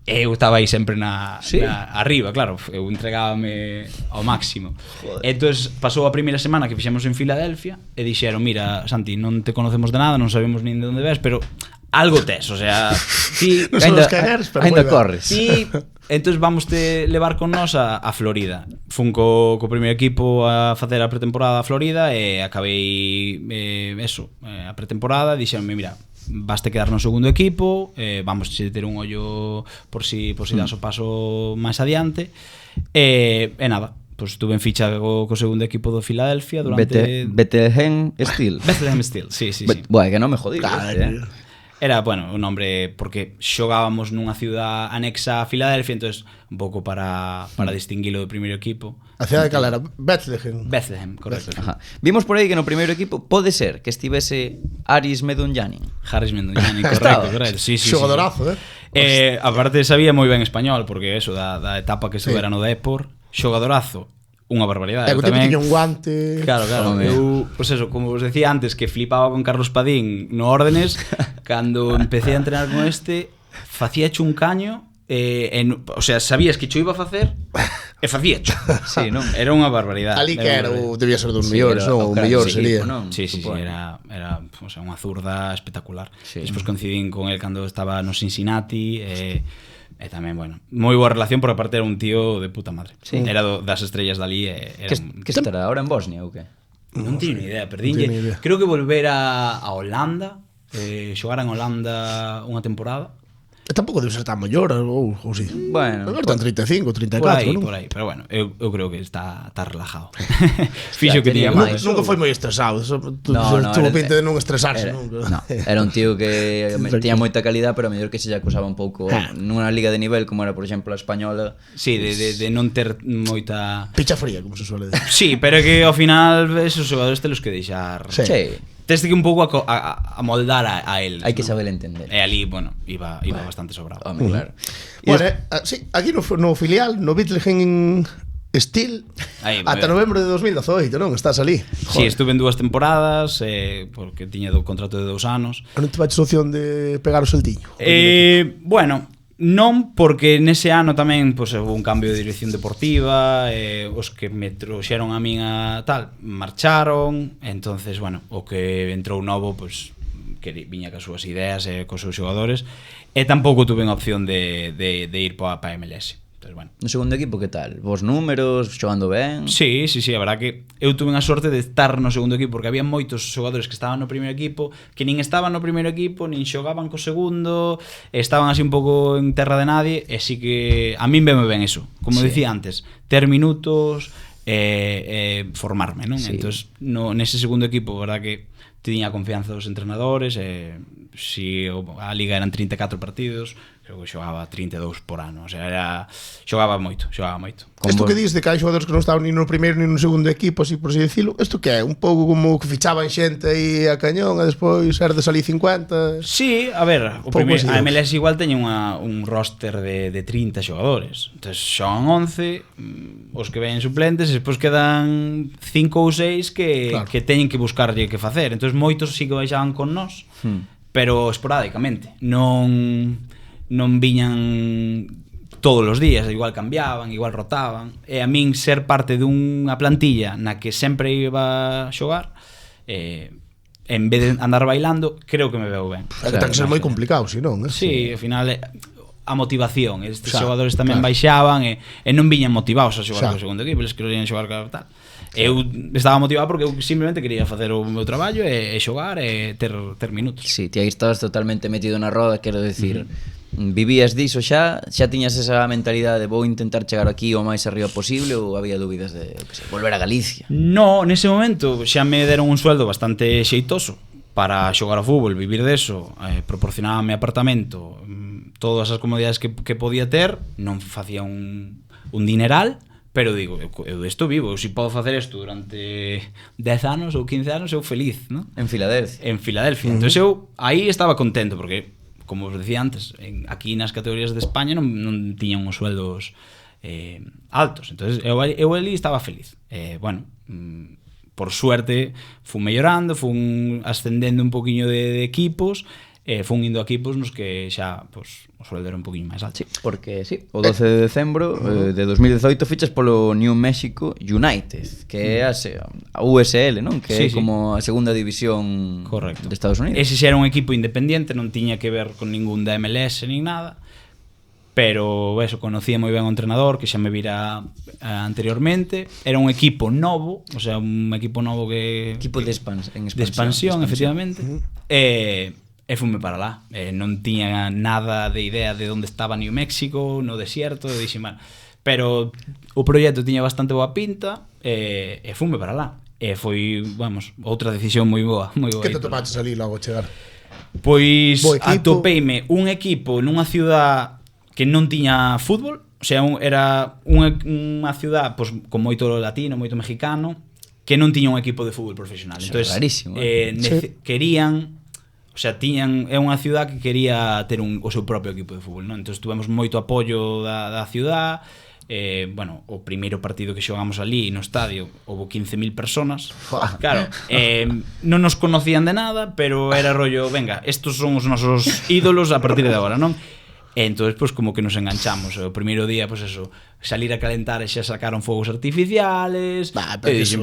S4: Eu estaba aí sempre arriba, claro, eu entregábame ao máximo. Entón pasou a primeira semana que fixemos en Filadelfia e dixeron, mira, Santi, non te conocemos de nada, non sabemos nin de onde ves, pero algo tes, o sea, ti
S5: ainda corres.
S4: Ti, entón vamos te levar con nós a Florida. Fun co primeiro equipo a facer a pretemporada a Florida e acabei a pretemporada, dixeronme, mira, baste quedar no segundo equipo, vamos a ter un ollo por si das o paso máis adiante, e nada, pois estuve en ficha co segundo equipo do Filadelfia durante
S5: Bethlehem Steel.
S4: Bethlehem Steel, sí.
S5: Bueno, que non me jodí.
S4: Era, bueno, un nombre porque xogábamos nunha ciudad anexa a Filadelfia, entonces un pouco para distinguilo do primeiro equipo.
S1: A cidade cal era? Bethlehem.
S4: Bethlehem, correcto.
S5: Ajá. Vimos por aí que no primeiro equipo pode ser que estivese Aris Medunjanin.
S4: Harris Mendonjani,
S5: Estaba.
S4: correcto. Sí,
S1: Xogadorazo,
S4: aparte sabía moi ben español, porque eso, da etapa que estuvera no Depor, xogadorazo, unha barbaridade.
S1: E que tipo tiña un guante.
S4: Claro,
S5: Home.
S4: eu, pues eso, como vos decía antes, que flipaba con Carlos Padín no órdenes, cando empecé a entrenar con facía hecho un caño, o sea, sabías que cho iba a facer e facía cho.
S5: Sí, non?
S4: Era unha barbaridade.
S1: Ali que era, debía ser dos
S5: Sí,
S1: mellores,
S5: era
S1: non?
S5: o
S1: O
S5: crack
S1: mellor
S5: do
S1: sería.
S5: equipo, non?
S4: Sí,
S5: Supoño.
S4: era o sea, unha zurda espectacular.
S5: Sí.
S4: Despois coincidín con el cando estaba no Cincinnati e tamén, bueno, moi boa relación porque aparte era un tío de puta madre.
S5: Sí.
S4: Era das estrellas dali era
S5: Que estará ahora en Bosnia ou que?
S4: non teño ni idea,
S1: Non teño ni idea.
S4: perdínlle. Creo que volvera a Holanda, xogar en Holanda unha temporada.
S1: E tampouco debe ser tan maior, ou si.
S5: Bueno,
S1: Agora están 35, 34, non?
S4: Por aí, pero bueno, eu creo que está relajado. Fixo que
S5: tenía
S4: tiña
S5: máis.
S4: máis.
S1: Nunca foi moi estresado.
S5: No,
S1: Tuvo
S5: era-
S1: pinta de non estresarse,
S5: Era,
S1: nunca.
S5: no, era un tío que tiña moita calidad, pero a mellor que se lle acusaba un pouco nunha liga de nivel como era, por exemplo, a española.
S4: Sí, de non ter moita...
S1: Picha fría, como se suele decir.
S4: Sí, pero é que ao final esos xogadores telos que deixar.
S1: Sí.
S5: Sí,
S4: Teste que un pouco a moldar a él.
S5: hai que saber entender.
S4: E ali, bueno, iba bastante sobrado.
S5: Home, claro.
S1: Bueno, sí, aquí no filial, no Bethlehem Steel,
S4: Aí,
S1: ata novembro de 2018, non? Estás ali.
S4: Sí, estuve en 2 temporadas, porque tiña contrato de 2 anos.
S1: Non te baches opción de pegar o saltiño?
S4: Bueno, non, porque nese ano tamén pois, houve un cambio de dirección deportiva, os que me trouxeron a min a tal marcharon, entonces, bueno, o que entrou novo, pois que viña cas súas ideas e cos seus xogadores, e tampouco tuve unha opción de ir pa MLS. Entonces, bueno.
S5: No segundo equipo, que tal? Vos números, xogando ben?
S4: Sí, a verdad que eu tuve a sorte de estar no segundo equipo, porque había moitos xogadores que estaban no primeiro equipo, que nin estaban no primeiro equipo, nin xogaban co segundo, estaban así un pouco en terra de nadie, e sí que a min veme ben eso, como
S5: Sí.
S4: dicía antes, ter minutos formarme, non?
S5: Sí.
S4: Entonces, nese segundo equipo, verdad que tiña a confianza dos entrenadores, si a liga eran 34 partidos, creo que xogaba 32 por ano, o sea, xogaba moito.
S1: Isto que dis de que hai xogadores que non estaban nin no primeiro nin no segundo equipo, así por así dicilo, isto que é? Un pouco como que fichaban xente aí a cañón e despois herdes ali 50...
S4: Sí, a ver,
S1: Pouco así,
S4: a MLS igual teña un roster de 30 xogadores. Entonces son 11 os que ven suplentes e despois quedan 5 ou 6
S1: Claro.
S4: que teñen que buscarlle que facer. Entonces moitos sí que baixaban con nós, pero esporádicamente. Non viñan todos os días, igual cambiaban, igual rotaban. E a min ser parte dunha plantilla na que sempre iba a xogar, en vez de andar bailando, creo que me veo ben.
S1: É que ten que ser moi complicado, si non,
S4: Sí, ao final a motivación, estes
S1: Xa,
S4: xogadores tamén
S1: claro.
S4: baixaban e non viñan motivados a xogar
S1: Xa.
S4: co segundo equipo, eles querían xogar co tal. Eu estaba motivado porque eu simplemente quería facer o meu traballo e xogar e ter minutos.
S5: Sí, ti aí estabas totalmente metido na roda, quero decir, vivías diso xa tiñas esa mentalidade de vou intentar chegar aquí o máis arriba posible, ou había dúbidas de, que sei, volver a Galicia?
S4: No, nese momento xa me deron un sueldo bastante xeitoso para xogar ao fútbol, vivir deso, proporcionábame apartamento, todas as comodidades que podía ter, non facía un dineral, pero digo, eu desto vivo, eu si podo facer isto durante 10 anos ou 15 anos, eu feliz, ¿no?
S5: En Filadelfia.
S4: En Filadelfia. Entonces eu aí estaba contento porque, como os decía antes, aquí nas categorías de España non tiñan os sueldos altos. Entonces eu ali estaba feliz. Bueno, por suerte fun mellorando, fun ascendendo un poquinho de equipos, fun indo a equipos nos que xa pues, o sueldo era un poquinho máis alto.
S5: Sí, porque sí, o 12 de decembro de 2018 fichas polo New Mexico United, que é a USL, non? Que é
S4: Sí, sí.
S5: como a segunda división
S4: Correcto.
S5: de Estados Unidos.
S4: Ese xa era un equipo independiente, non tiña que ver con ningún da MLS nin nada. Pero eso, conocía moi ben o entrenador que xa me vira anteriormente. Era un equipo novo, o sea, un equipo novo que
S5: Equipo de
S4: expansión, efectivamente. E fume para lá. Non tiña nada de idea de onde estaba New México, no desierto, e dixen, mal. Pero o proxecto tiña bastante boa pinta e fume para lá. E foi, vamos, outra decisión moi boa, moi boa.
S1: Que te topaches ali logo a chegar?
S4: Pois
S1: Bo equipo.
S4: atopeime un equipo nunha ciudad que non tiña fútbol, o sea, era unha ciudad pois, con moito latino, moito mexicano, que non tiña un equipo de fútbol profesional.
S5: Eso
S4: Entonces,
S5: é rarísimo.
S4: querían, o sea, é unha ciudad que quería ter o seu propio equipo de fútbol, non? Entonces tuvemos moito apoio da ciudad. Bueno, o primeiro partido que xogamos ali no estadio houve 15.000 personas. Claro, non nos conocían de nada, pero era rollo, venga, estos son os nosos ídolos a partir de agora, non? E entonces, pues, como que nos enganchamos. O primeiro día, pues eso, salir a calentar e xa sacaron fogos artificiales.
S1: Pero iso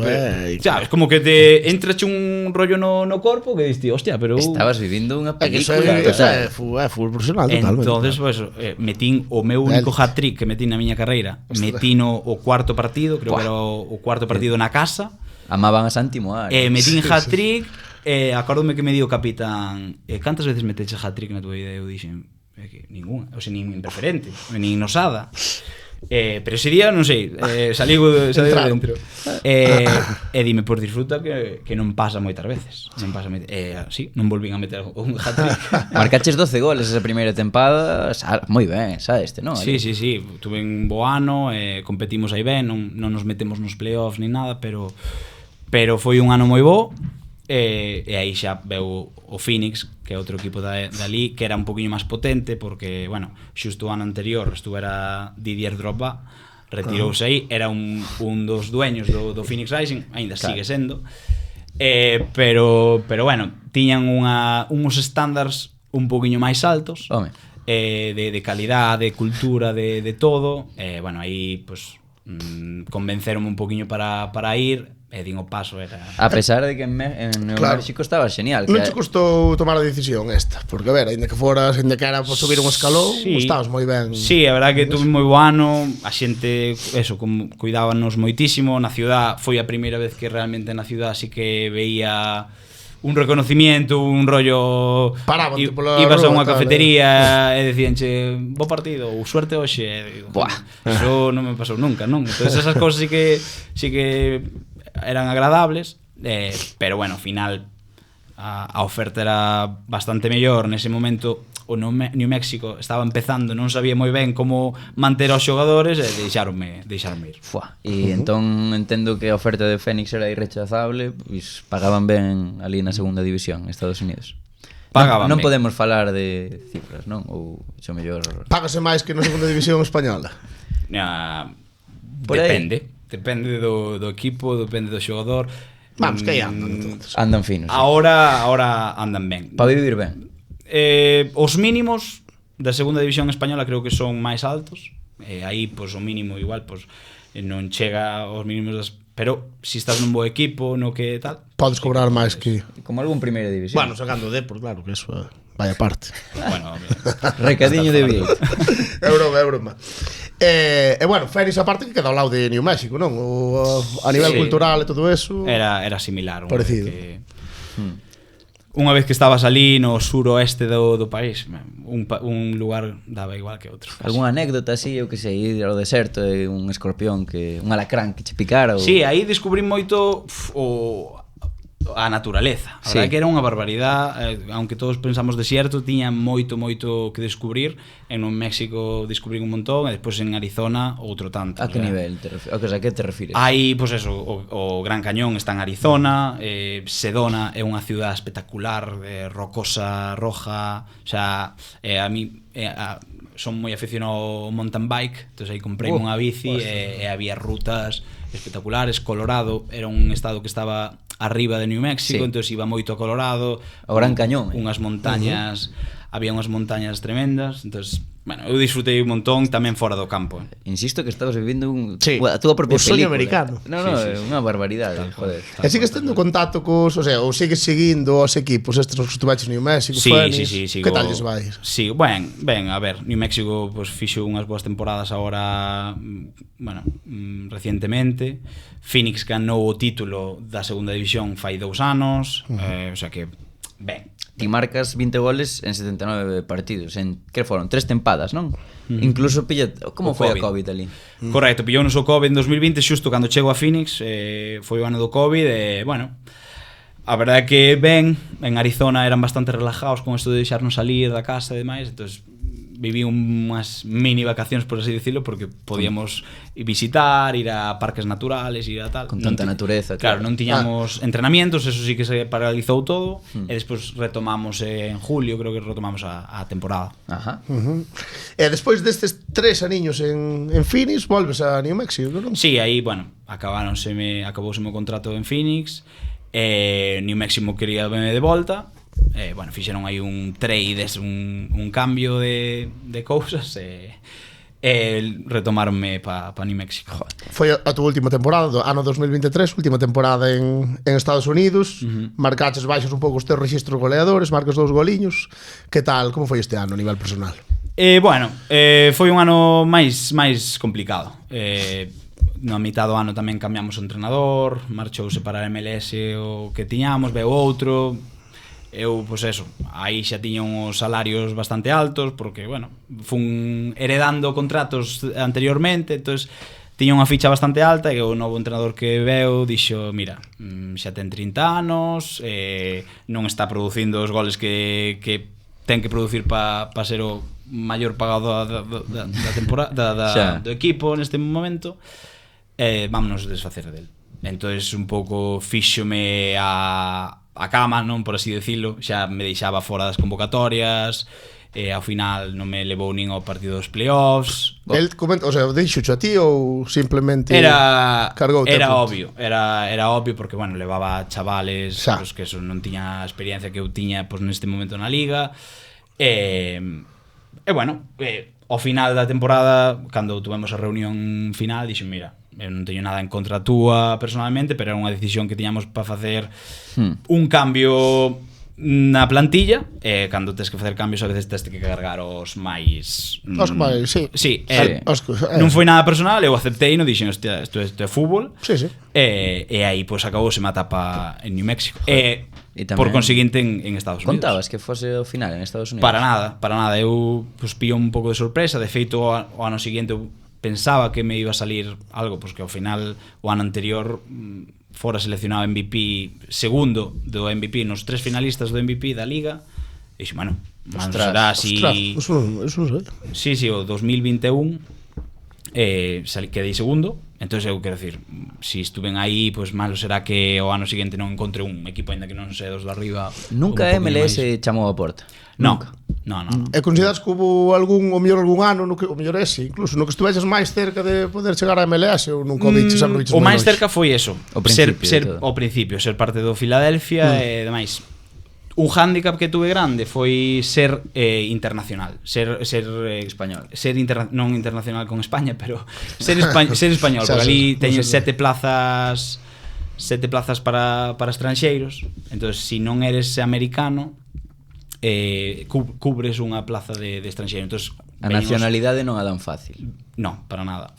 S4: sabes, como que te entrache un rollo no corpo que diste, hostia, pero...
S5: Estabas vivindo unha
S1: É que
S5: película.
S1: é fútbol profesional totalmente.
S4: Entonces, pues, metín o meu único hat-trick que metín na miña carreira. Metín o cuarto partido, creo que era o cuarto partido na casa.
S5: Amaban a Santi Moar.
S4: Metín hat-trick, acórdome que me dio o capitán, cantas veces meteches hat-trick na tua vida? Eu dixen, ninguna, o sea, nin preferente, nin nosada. Pero ese día, non sei, saliu dentro. E dime, por disfruta que non pasa moitas veces. Non pasa sí, non volvín a meter un hat-trick.
S5: Marcaches 12 goles esa primeira tempada, moi ben, sabes, non?
S4: Sí, tuve un bo ano, competimos aí ben, non nos metemos nos playoffs nin nada, pero foi un ano moi bo. E aí xa veu o Phoenix, que é outro equipo dali, que era un poquinho máis potente, porque, bueno, xusto o ano anterior estuvera Didier Drogba, retirouse aí, era un dos dueños do Phoenix Rising, aínda sigue sendo, pero bueno, tiñan uns estándares un poquinho máis altos, de calidade, de cultura, de todo, bueno, aí, pues, convenceronme un poquinho para ir, e din o paso era...
S5: A pesar de que en México estaba xenial.
S1: Non che custou tomar a decisión esta? Porque, a ver, ainda que era por subir un escalón, estabas moi ben.
S4: Sí, a verdade que tuve moi bo ano, a xente, eso, cuidábanos moitísimo, na ciudad, foi a primeira vez que realmente na ciudad así que veía un reconocimiento, un rollo... Ibas a unha cafetería e decíanche, bo partido, ou suerte hoxe. Eso non me pasou nunca, non? Entón, esas cosas sí que eran agradables, pero bueno, ao final a oferta era bastante mellor. Nese momento o New México estaba empezando, non sabía moi ben como manter aos xogadores e deixaronme ir.
S5: E entón entendo que a oferta de Phoenix era irrechazable, pois pagaban ben ali na segunda división en Estados Unidos. Non podemos falar de cifras, non? Ou xo mellor...
S1: Págase máis que na segunda división española?
S4: Depende do equipo, depende do xogador.
S1: Vamos, que aí andan entonces.
S5: Andan finos.
S4: Ahora andan ben.
S5: Para vivir ben.
S4: Os mínimos da segunda división española creo que son máis altos. Aí, pois, o mínimo igual, pois, non chega aos mínimos pero se estás nun bo equipo, no que tal,
S1: podes cobrar máis que...
S5: Como algún primeira división.
S1: Bueno, sacando Depor, claro, que eso vaya parte.
S4: Bueno,
S5: recadiño de billete.
S1: É broma. E bueno, Phoenix aparte que queda ao lado de New México, non? A nivel cultural e todo eso...
S4: Era similar.
S1: Parecido.
S4: Unha vez que estabas ali no suroeste do país, un lugar daba igual que outro.
S5: Algúna anécdota así, eu que sei, ir ao deserto e un escorpión, un alacrán que che picara?
S4: Sí, aí descubrí moito a naturaleza. A verdade que era unha barbaridade, aunque todos pensamos desierto, tiña moito que descubrir. En México descubrí un montón e despois en Arizona outro tanto.
S5: A que nivel? A que te refires?
S4: Aí, pois eso, o Gran Cañón está en Arizona, Sedona é unha ciudad espectacular, rocosa, roja, xa, a mí son moi aficionado ao mountain bike, entón aí comprei unha bici e había rutas espectaculares. Colorado era un estado que estaba arriba de New México, entón iba moito a Colorado,
S5: o Gran Cañón,
S4: unhas montañas, había unhas montañas tremendas, entón, bueno, eu disfrutei un montón tamén fora do campo.
S5: Insisto que estabas vivindo a túa propia película.
S1: Soño americano.
S5: No, é unha barbaridade, joder.
S1: E sigues tendo contacto cos, o sea, ou sigues seguindo os equipos estes que estuveches en New México, Phoenix?
S4: Sí,
S1: que tal lles vai?
S4: Sí, ben, a ver, New México pues, fixo unhas boas temporadas agora, bueno, recientemente. Phoenix ganou o título da segunda división fai 2 anos, o sea que, ben.
S5: Ti marcas 20 goles en 79 partidos, en que foron 3 tempadas, non? Incluso pilla, como foi a COVID ali?
S4: Correcto, pillou-nos o COVID en 2020, xusto cando chego a Phoenix, foi o ano do COVID e, bueno, A verdade é que ben, en Arizona eran bastante relajados con isto de deixarnos salir da casa e demais, entonces viví unhas mini vacacións, por así decirlo, porque podíamos visitar, ir a parques naturales, ir a tal.
S5: Con tanta natureza.
S4: Claro, non tiñamos entrenamientos, eso sí que se paralizou todo, e despois retomamos en julio, creo que retomamos a temporada.
S5: Ajá.
S1: E despois destes 3 aniños en Phoenix, volves a New Mexico, non?
S4: Sí, aí, bueno, acabouse o meu contrato en Phoenix, New Mexico quería verme de volta, bueno, fixeron aí un trade, un cambio de cousas, retomaronme pa New Mexico.
S1: Foi a túa última temporada, do ano 2023, última temporada en Estados Unidos. Marcaches baixos un pouco os teus registros goleadores, marcas 2 goliños. Que tal, como foi este ano a nivel personal?
S4: Bueno, foi un ano máis complicado. Na mitad do ano tamén cambiamos o entrenador, marchouse para a MLS o que tiñamos, veu outro. Eu, pois eso, aí xa tiña uns salarios bastante altos, porque, bueno, fun heredando contratos anteriormente, entonces tiña unha ficha bastante alta, e o novo entrenador que veu dixo, mira, xa ten 30 anos, non está producindo os goles que ten que producir para ser o maior pagado da temporada do equipo neste momento, vámonos desfacer del. Entonces un pouco fíxome a cama, non, por así decirlo, xa me deixaba fora das convocatorias, ao final non me levou nin ao partido dos playoffs.
S1: El comenta, o sea, deixo a ti ou simplemente cargou
S4: era obvio, era obvio porque, bueno, levaba chavales pues, que eso non tiña a experiencia que eu tiña pues, neste momento na liga, bueno, ao final da temporada, cando tuvemos a reunión final, dixo, mira, eu non teño nada en contra túa personalmente, pero era unha decisión que tiñamos para facer un cambio na plantilla, e cando tes que facer cambios a veces tes que cargar os máis
S1: sí.
S4: Sí, non foi nada personal, eu aceptei, non dixen, hostia, isto é fútbol.
S1: Sí.
S4: E aí pois acabouse a etapa en New Mexico. E por conseguinte en Estados Unidos.
S5: Contabas que fose o final en Estados Unidos?
S4: Para nada, eu pues, pillo un pouco de sorpresa, de feito o ano seguinte eu pensaba que me iba a salir algo, pues que ao final o ano anterior fora seleccionado MVP segundo do MVP nos 3 finalistas do MVP da Liga, e dixo, bueno, será así.
S1: Eso sei.
S4: Sí, o 2021 quedei segundo. Entonces eu quero decir, si estuven aí, pues malo será que o ano seguinte non encontre un equipo aínda que non sei dos de arriba.
S5: Nunca MLS chamou a porta.
S4: Non.
S1: E consideras que hubo algún ano no que o mellor ese, incluso no que estuveches máis cerca de poder chegar a MLS ou nunca o diches,
S4: o máis cerca foi eso, ser
S5: principio,
S4: parte do Philadelphia e demais. Un hándicap que tuve grande foi ser internacional, ser
S5: español.
S4: Non internacional con España, pero ser español, porque ali teñen 7 plazas para estranxeiros. Entonces, si non eres americano, cubres unha plaza de estranxeiro. Entonces,
S5: a nacionalidade non a dan fácil.
S4: Non, para nada.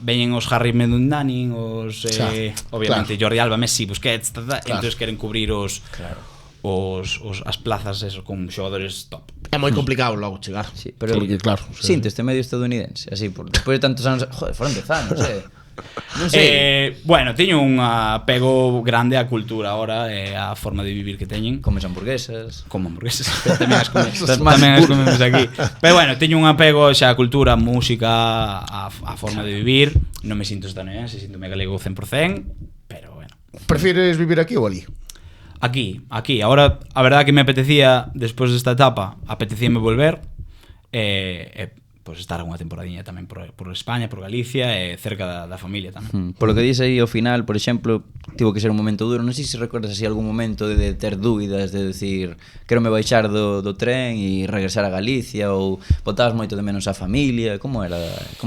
S4: Veñen os Harry Medundanin, obviamente Jordi Alba, Messi, Busquets, entonces queren cubrir as plazas eso, con xogadores top.
S1: É moi complicado logo chegar.
S5: Sí, pero
S1: porque, claro,
S5: sinteste medio estadounidense, así, despois de tantos anos, foron 10 anos, non sei.
S4: Bueno, teño un apego grande á cultura ahora, á forma de vivir que teñen.
S5: Comes hamburguesas.
S4: Como hamburguesas, tamén as comemos aquí. Pero bueno, teño un apego xa á cultura, á música, á forma de vivir. Non me sinto estadounidense, sinto-me galego 100%, pero bueno.
S1: Prefires vivir aquí ou ali?
S4: Aquí. Ahora, a verdade que me apetecía, despois desta etapa, apetecíame volver, pues estar unha temporadiña tamén por España, por Galicia, e cerca da familia tamén.
S5: Por lo que dices aí ao final, por exemplo, tivo que ser un momento duro. Non sei se recordas así algún momento de ter dúbidas, de decir, quero me baixar do tren e regresar a Galicia, ou botabas moito de menos a familia. Como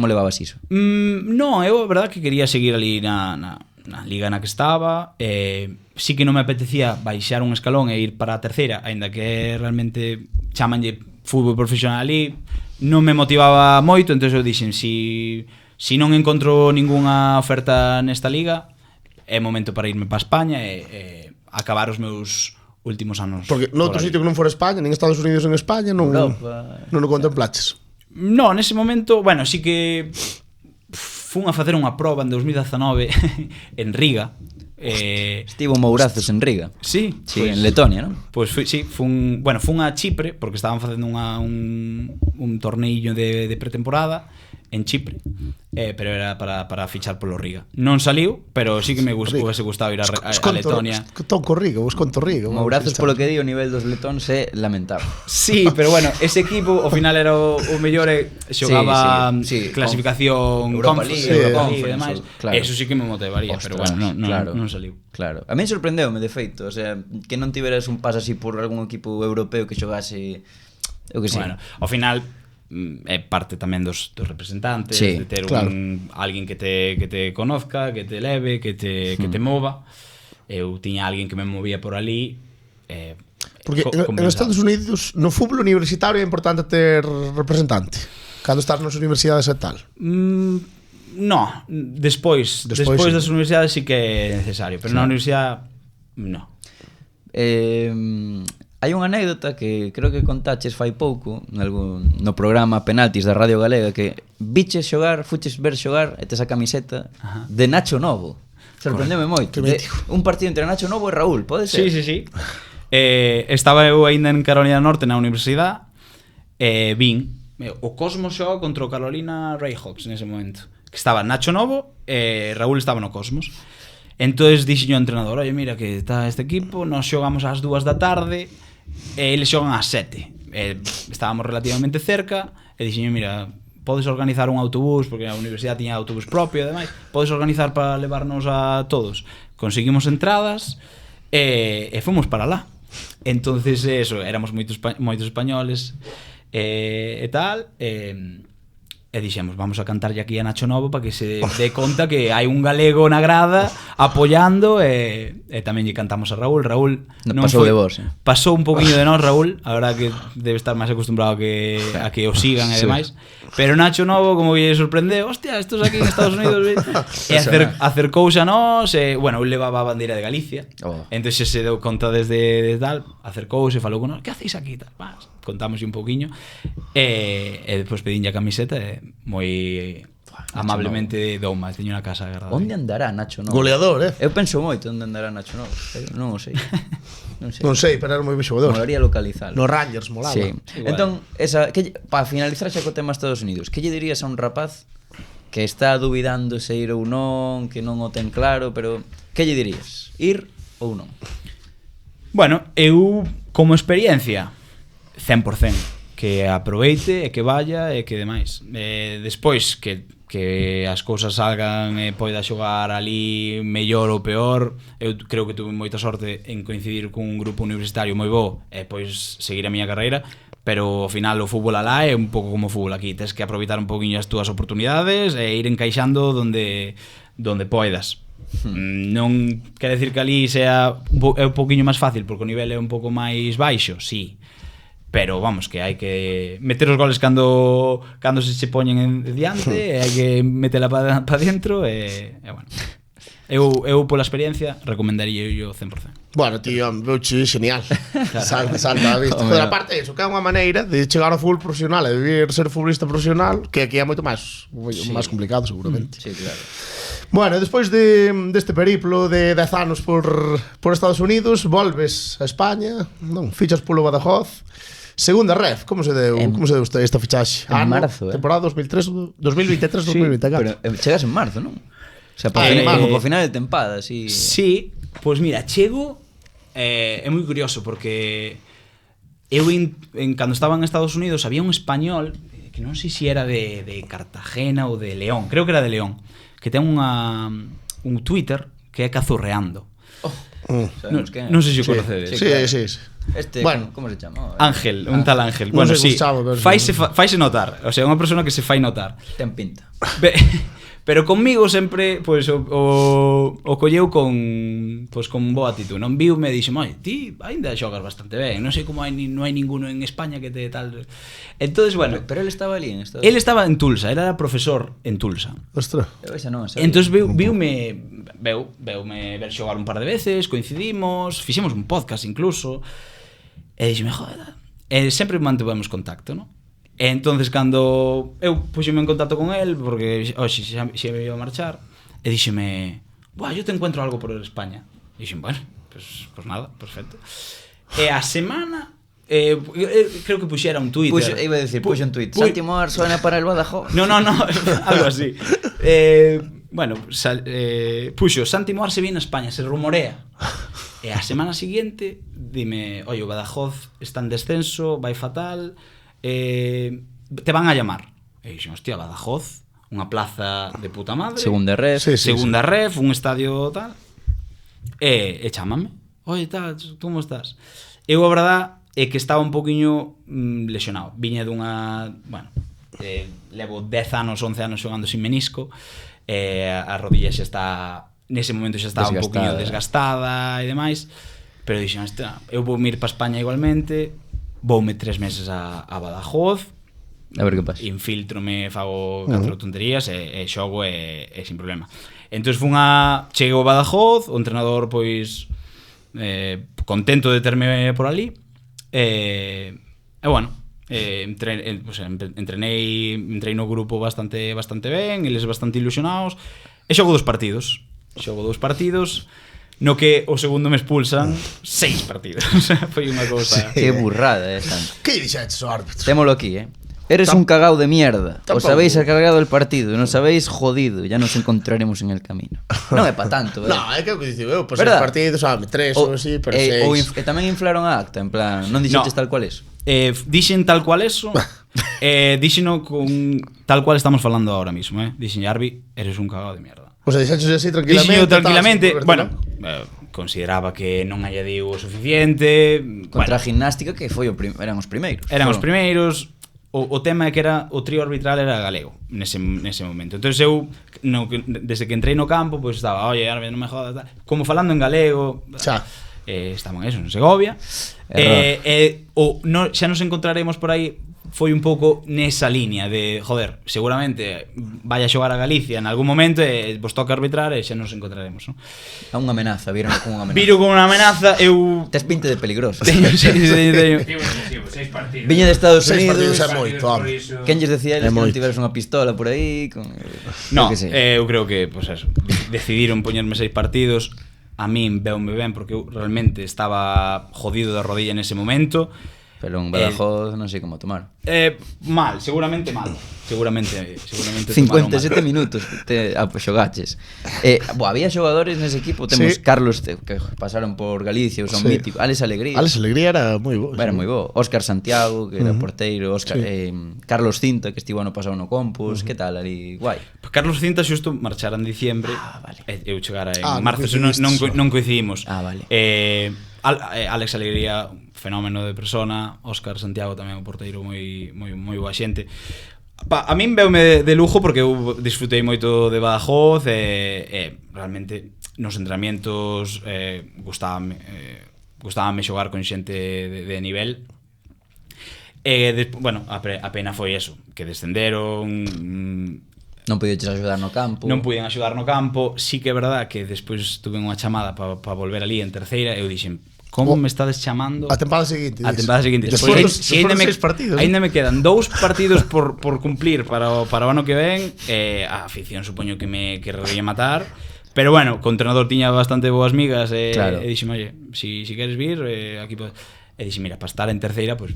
S5: levabas iso?
S4: Non, eu a verdade que quería seguir ali na liga na que estaba. Sí que non me apetecía baixar un escalón e ir para a terceira, aínda que realmente chamanlle fútbol profesional ali, non me motivaba moito. Entón eu dixen, si non encontro ningunha oferta nesta liga, é momento para irme para España e acabar os meus últimos anos.
S1: Porque noutro sitio que non fora España, nin Estados Unidos en España, non o contemplaches.
S4: Non, nese momento, bueno, sí que fun a facer unha proba en 2019 en Riga,
S5: Estivo Mourazos en Riga.
S4: Sí,
S5: Sí, en Letonia, non?
S4: Pois fun a Chipre porque estaban facendo un torneillo de pretemporada en Chipre, pero era para fichar polo Riga. Non saliu, pero sí que me hubiese gustado ir a Letonia.
S1: Tonco Riga, vos conto Riga.
S5: Mourazos, polo que di, o nivel dos letóns é lamentable.
S4: Sí, pero bueno, ese equipo ao final era o mellor e xogaba
S5: sí,
S4: clasificación
S5: Europa
S4: Conference,
S5: League,
S4: Conference e
S5: Conference,
S4: demais.
S5: claro.
S4: Eso sí que me motivaría, pero
S5: Ostras,
S4: bueno,
S5: claro.
S4: non saliu.
S5: Claro. A mí sorprendeume, de feito, o sea, que non tiveras un paso así por algún equipo europeo que xogase, eu que sei.
S4: Bueno, ao final é parte tamén dos representantes,
S5: Sí,
S4: de ter
S1: claro.
S4: alguén que te conozca, que te leve, que te mova. Eu tiña alguén que me movía por ali.
S1: Porque en Estados Unidos, no fútbol universitario é importante ter representante. Cando estás nas universidades e tal.
S4: No, despois
S1: sí.
S4: das universidades sí que é necesario, pero na universidade no.
S5: Hai unha anécdota que creo que contaches fai pouco no programa Penaltis da Radio Galega, que fuches ver xogar e tes a camiseta de Nacho Novo. Sorprendeme moito. Un partido entre Nacho Novo e Raúl, pode ser?
S4: Sí. Estaba eu aínda en Carolina Norte na universidade e vin o Cosmos xoga contra o Carolina Railhawks nese momento, que estaba Nacho Novo e Raúl estaba no Cosmos. Entonces dixen ao entrenador: oye, mira que está este equipo, nos xogamos ás 2 da tarde e eles xogan ás 7. Estábamos relativamente cerca e dixen: mira, podes organizar un autobús, porque a universidade tiña autobús propio e demais, podes organizar para levarnos a todos. Conseguimos entradas e fomos para lá. Entonces eso, éramos moitos españoles e tal, e dixemos, vamos a cantarlle aquí a Nacho Novo para que se dé conta que hai un galego na grada apoiando, e tamén lle cantamos a Raúl. Raúl
S5: non pasou de vos,
S4: pasou un poquinho de nós, Raúl, a verdad que debe estar máis acostumbrado a que o sigan e demais. Pero Nacho Novo como que lle sorprendeu, hostia, estos aquí en Estados Unidos, e acercouse a nós, e bueno, eu levaba a bandeira de Galicia, entonces se deu conta desde tal, acercouse, falou con nós, que hacéis aquí, tal, contamos un poquinho, e despois pedinlle a camiseta e moi amablemente douma, teño na casa agradable.
S5: Onde andará Nacho Novo?
S1: Goleador,
S5: Eu penso moito onde andará Nacho Novo, pero non o sei.
S1: Non sei, pero era moi ben xogador.
S5: Molaría localizalo.
S1: No Rangers molaba.
S5: Sí. Entón, para finalizar xa co tema Estados Unidos, que lle dirías a un rapaz que está dubidando se ir ou non, que non o ten claro, pero que lle dirías? Ir ou non?
S4: Bueno, eu como experiencia 100%, que aproveite e que vaya e que demais. Despois que as cousas salgan e poida xogar ali mellor ou peor, eu creo que tuve moita sorte en coincidir cun grupo universitario moi bo e pois seguir a miña carreira, pero ao final o fútbol alá é un pouco como o fútbol aquí, tens que aproveitar un poquinho as túas oportunidades e ir encaixando donde poidas. Non quer decir que ali sea un poquinho máis fácil porque o nivel é un pouco máis baixo, sí, pero vamos, que hai que meter os goles cando se poñen en diante e hai que metela para dentro e bueno. Eu pola experiencia recomendaría yo 100%.
S1: Bueno, tío, veuche genial. Salta a vista. Pero aparte iso, que é unha maneira de chegar ao fútbol profesional e vivir ser futbolista profesional, que aquí é moito máis complicado seguramente.
S5: Sí, claro.
S1: Bueno, despois deste periplo de 10 anos por Estados Unidos, volves a España, non, fichas polo Badajoz. Segunda ref, como se deu esta fichaxe?
S5: En marzo,
S1: temporada 2023-2024.
S5: Pero chegas en marzo, non? O sea, por final de tempada, así.
S4: Sí, pois mira, chego é moi curioso porque eu cando estaba en Estados Unidos había un español que non sei se era de Cartagena ou de León, creo que era de León, que ten un Twitter que é Cazurreando. Non sei se o conocedes.
S1: Sí.
S5: Bueno, como se chama?
S4: Ángel, un tal Ángel. Bueno, sí, faise notar. O sea, unha persona que se fai notar.
S5: Ten pinta.
S4: Pero conmigo sempre pois o colleu con boa actitud. Non viume e dixo, "Moi, ti aínda xogas bastante ben. Non sei como non hai ninguno en España que te tal." Entonces, bueno,
S5: pero ele estaba ali en Estados
S4: Unidos. Ele estaba en Tulsa, era profesor en Tulsa.
S1: Ostras.
S4: Entonces veume ver xogar un par de veces, coincidimos, fixemos un podcast incluso. E dixeme, "Joder." Sempre mantuvemos contacto, ¿no? E entonces cando eu puxeme en contacto con el, porque hoxe xa me iba a marchar, e díxeme, buah, yo te encuentro algo por España. E dixen, bueno, pues nada, perfecto. E a semana creo que puxera un Twitter.
S5: Iba a decir, puxo un tweet. Santi Moar suena para el Badajoz.
S4: No, algo así. Bueno, puxo, Santi Moar se viene a España, se rumorea. E a semana seguinte dime, oye, o Badajoz está en descenso, vai fatal, te van a llamar. E dixen, hostia, Badajoz, unha plaza de puta madre,
S5: Segunda ref.
S4: segunda ref, un estadio tal. E chámame, oye, tal, como estás? Eu a verdad é que estaba un poquinho lesionado. Viña dunha, bueno, levo 10 anos, 11 anos xogando sin menisco, a rodilla xa está, nese momento xa estaba un poquinho desgastada e demais, pero dixen, eu vou ir para España igualmente, voume 3 meses a Badajoz,
S5: a ver que pasa.
S4: Infiltrome, fago 4 tonterías e xogo e sin problema. Entón cheguei ao Badajoz, o entrenador pois contento de terme por ali e bueno, entrei no grupo bastante ben, eles bastante ilusionados e xogo 2 partidos no que o segundo me expulsan 6 partidos. O sea, foi unha cousa.
S5: Que burrada, Santi.
S1: Que dixetes o árbitro?
S5: Témolo aquí, Eres un cagao de mierda. Os habéis cargado el partido, nos habéis jodido, ya nos encontraremos en el camino. Non é pa tanto,
S1: No, é que digo eu, pues 6 partidos, 3 ou así, pero 6.
S5: Ou tamén inflaron a acta, en plan, non dixetes tal cual eso.
S4: Dixen tal cual eso. Dixeno con tal cual estamos falando ahora mismo, Dixen, Arbi, eres un cagao de mierda.
S1: O sea, dixeches así tranquilamente.
S4: Dixen tranquilamente, bueno, consideraba que non añadiu o suficiente.
S5: Contra a Gimnástica, que foi eran os primeiros.
S4: Eran os primeiros. O tema é que o trío arbitral era galego nese momento. Entón eu desde que entrei no campo, pois estaba, oye, Arbi, non me jodas, tal. Como falando en galego.
S1: Xa.
S4: Estaban eso, en Segovia. Xa nos encontraremos por aí. Foi un pouco nesa línea de, joder, seguramente vai a xogar a Galicia en algún momento e vos toca arbitrar e xa nos encontraremos, non?
S5: A unha amenaza, viron con unha amenaza.
S4: Viro con unha amenaza, eu...
S5: Tes pinte de peligroso.
S4: Teño.
S3: 6 partidos.
S5: Viña de Estados
S1: 6
S5: Unidos.
S1: partidos é moito, home.
S5: Quen lles decía eles que non tiveras unha pistola por aí?
S4: No, eu creo que, pues eso, decidiron poñerme 6 partidos. A min veume ben porque eu realmente estaba jodido da rodilla nese momento.
S5: Pero un Badajoz non sei como tomar.
S4: Mal, seguramente mal. Seguramente
S5: 57 minutos te xogaches. Había xogadores nese equipo, temos Carlos que pasaron por Galicia, son míticos, Alex Alegría.
S1: Alex Alegría era moi bo.
S5: Era moi bo. Óscar Santiago, que era porteiro, Carlos Cinta, que estivo ano pasado no Campus, que tal ali, guai.
S4: Pues Carlos Cinta xusto marchara en diciembre.
S5: Vale.
S4: Eu chegara en marzo, non coincidimos.
S5: Vale.
S4: Alex Alegría, fenómeno de persona. Óscar Santiago tamén un porteiro moi boa xente. A min veume de lujo porque eu disfrutei moito de Badajoz e realmente nos entrenamientos gustábame xogar con xente de nivel. Bueno, a pena foi eso, que descenderon.
S5: Non podíaches axudar no campo.
S4: Non podían axudar no campo. Sí que é verdad que despois tuve unha chamada para volver ali en terceira e eu dixen, como me estades chamando?
S1: A tempada seguinte.
S4: A tempada seguinte.
S1: Despois ainda 6 partidos.
S4: Ainda me quedan 2 partidos por cumplir para o ano que ven. A afición supoño que me querría matar. Pero bueno, o entrenador tiña bastante boas migas e dixen, oye, si queres vir, aquí podes. E dixen, mira, para estar en terceira, pues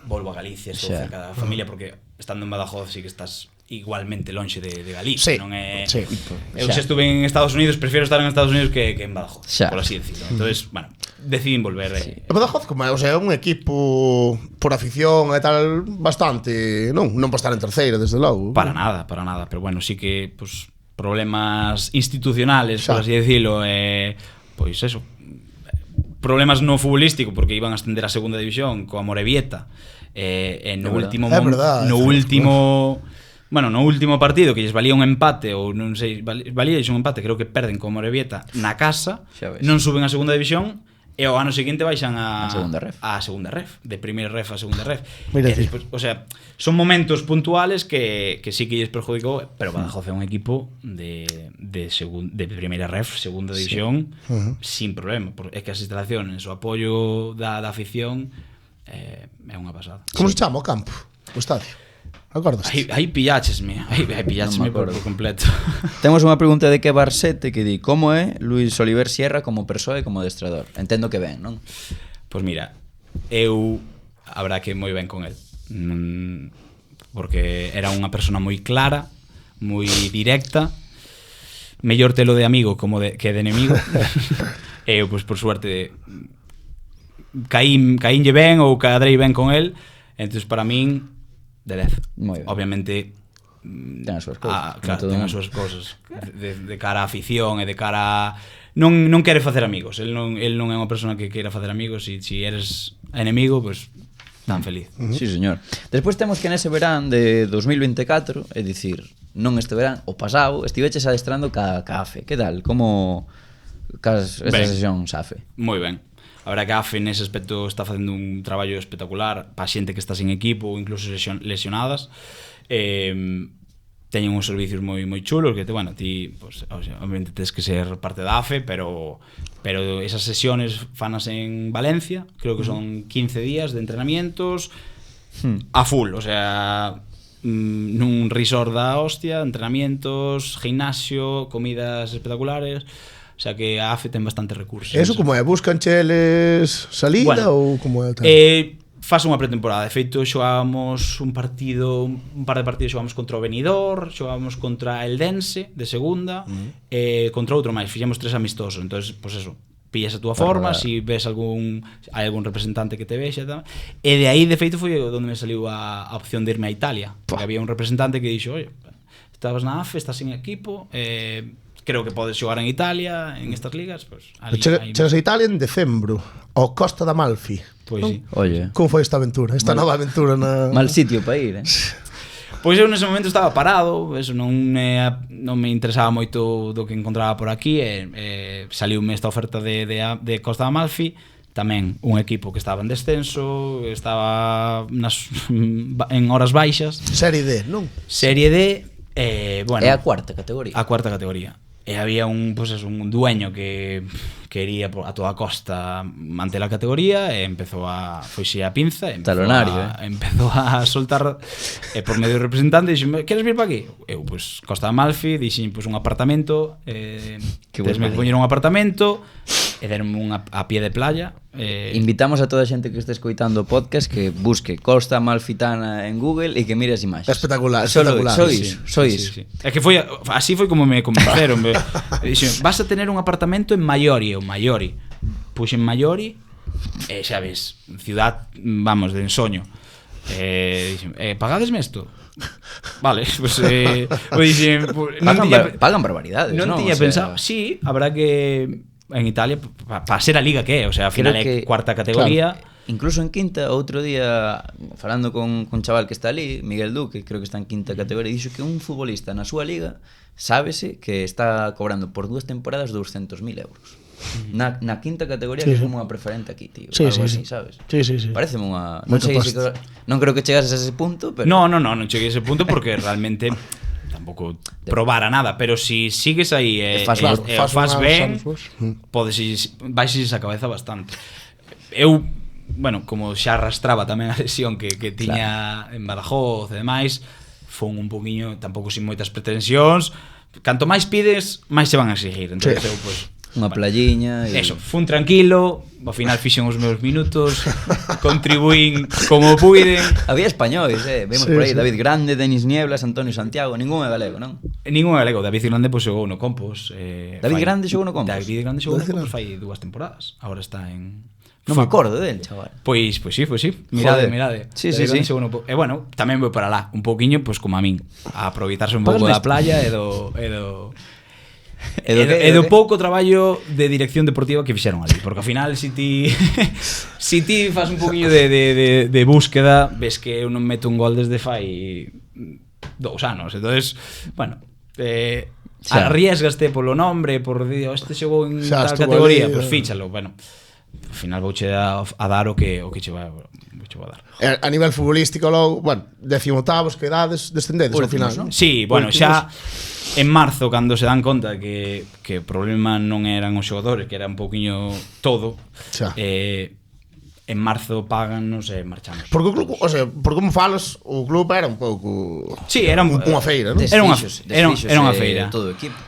S4: volvo a Galicia, estou cerca da familia, porque estando en Badajoz sí que estás igualmente lonxe de Galicia, non é?
S1: Sí.
S4: Eu xa estuve en Estados Unidos, prefiero estar en Estados Unidos que en Badajoz, por así decirlo. Entonces, bueno, decidín volver.
S1: Badajoz, como é, o sea, é un equipo por afición e tal bastante, non para estar en terceira, desde logo.
S4: Para nada, pero bueno, sí que pues problemas institucionales, por así decirlo, pois eso. Problemas no futbolístico porque iban a ascender a segunda división coa Morevieta no último partido que lles valía un empate ou non sei, valía un empate, creo que perden coa Morevieta na casa, non suben a segunda división e ao ano seguinte baixan a segunda ref, de primeira ref a segunda ref. Despois, o sea, son momentos puntuales que sí que lles perjudicou, pero Badajoz é un equipo de primeira ref, segunda división, sin problema, porque é que as instalaciones, o apoio da afición é unha pasada.
S1: Como se chama o campo, o estadio? Acordas?
S4: Aí pilláchesme, aí pilláchesme por completo.
S5: Temos unha pregunta de que Barsete que di: como é Luis Oliver Sierra como persoa e como adestrador? Entendo que ben, non?
S4: Pois mira, eu habrá que moi ben con el. Porque era unha persona moi clara, moi directa, mellor telo de amigo que de enemigo. E eu, pois, por suerte, caínlle ben ou cadrei ben con el. Entón, para min, de 10. Obviamente,
S5: ten as súas cousas.
S4: Claro, ten as súas cousas. De cara á afición e de cara a... Non quere facer amigos. El non é unha persona que queira facer amigos. E se eres enemigo, pois tan feliz.
S5: Sí, señor. Despois temos que nese verán de 2024, é dicir, non este verán, o pasado, estiveches adestrando ca AFE. Que tal? Como esa sesión AFE?
S4: Moi ben. A verdade que a AFE nese aspecto está facendo un traballo espectacular pa xente que está sin equipo ou incluso lesionadas. Teñen uns servicios moi chulos que ti, pues, obviamente tens que ser parte da AFE, pero esas sesiones fanas en Valencia, creo que son 15 días de entrenamientos a full, o sea, nun resort da hostia, entrenamientos, gimnasio, comidas espectaculares. O sea que a AFE ten bastante recursos.
S1: Eso como é? Buscan cheles salida ou como é?
S4: Faz unha pretemporada. De feito, xogábamos un par de partidos xogábamos contra o Benidorm, xogábamos contra el Dense de segunda, contra outro máis, fixemos 3 amistosos. Entonces, pues eso, pillas a túa forma, si ves hai algún representante que te vexa, tal. E de aí, de feito, foi onde me saliu a opción de irme a Italia. Porque había un representante que dixo: "Oye, estabas na AFE, estás sin equipo, creo que podes xogar en Italia, en estas ligas", pues,
S1: chegas a Italia en decembro, ao Costa da Amalfi.
S4: Pois sí.
S5: Oye,
S1: como foi esta aventura? Esta nova aventura na...
S5: mal sitio para ir,
S4: Pois eu nese momento estaba parado, eso non me interesaba moito do que encontraba por aquí, e saliume esta oferta de Costa da Amalfi, tamén un equipo que estaba en descenso, estaba en horas baixas.
S1: Serie D, non?
S4: Serie D, bueno,
S5: é a cuarta categoría.
S4: A cuarta categoría. E había un dueño que quería a toda costa manter a categoría e foise a pinza e empezou a soltar por medio do representante. Dixen: "Queres vir para aquí?" Eu, pois, Costa da Amalfi, dixen, pois, un apartamento, desme poñeron un apartamento e deronme a pie de playa.
S5: Invitamos a toda a xente que este escoitando o podcast que busque Costa Amalfitana en Google e que mire as imaxes.
S1: Espectacular,
S5: espectacular. Sois.
S4: Sí. É que así foi como me convenceron. Dixen: "Vas a tener un apartamento en Maiori." O Maiori, puxen Maiori, xa ves, ciudad, vamos, de ensoño. Dixen: "Pagadesme isto?" Vale, pues dixen,
S5: pagan barbaridades,
S4: non tiña pensado. Sí, habrá que en Italia para ser a liga que é, o sea, ao final é cuarta categoría.
S5: Claro. Incluso en quinta, outro día falando con un chaval que está ali, Miguel Duque, creo que está en quinta categoría, dixo que un futbolista na súa liga sábese que está cobrando por 2 temporadas 200.000 euros. Na quinta categoría, que é como unha preferente aquí, tío. Algo así, sabes?
S1: Sí.
S5: Pareceme unha... Non creo que chegases a ese punto, pero...
S4: Non cheguei a ese punto porque realmente tampouco probara nada, pero si sigues aí e faz ben, vais a cabeza bastante. Eu, bueno, como xa arrastraba tamén a lesión que tiña en Badajoz e demais, fun un poquinho, tampouco sin moitas pretensións. Canto máis pides, máis se van a exigir. Entón, eu, pues,
S5: unha playiña e...
S4: Eso, fun tranquilo, ao final fixen os meus minutos, contribuín como puiden.
S5: Había españois, vemos por aí, David Grande, Denis Nieblas, Antonio Santiago, ningún é galego, non?
S4: Ningún é galego, David Grande pois xogou no Compos.
S5: David Grande xogou no Compos?
S4: David Grande xogou no Compos fai 2 temporadas, agora está en...
S5: Non me acordo del, chaval.
S4: Pois sí. Mirade.
S5: Sí.
S4: E bueno, tamén vou para lá, un poquinho, pois como a min, a aproveitarse un pouco da playa e do pouco traballo de dirección deportiva que fixeron ali, porque ao final si ti fas un poquinho de búsqueda, ves que eu non meto un gol desde fai 2 anos, entonces, bueno, arriesgaste polo nombre, por este xogou en tal categoría, pois fíchalo, bueno, ao final vouche a dar o que che vai a dar.
S1: A nivel futbolístico logo, bueno, 18avos, quedades, descendedes ao final, non?
S4: Sí, bueno, xa en marzo, cando se dan conta que o problema non eran os xogadores, que era un pouquiño todo, en marzo páganos e marchamos.
S1: Porque o club, o sea, por como falas, o club era un pouco...
S4: Sí, era
S1: unha feira, non?
S4: Era unha- era unha
S5: Desfixos,
S4: feira.
S5: todo o equipo.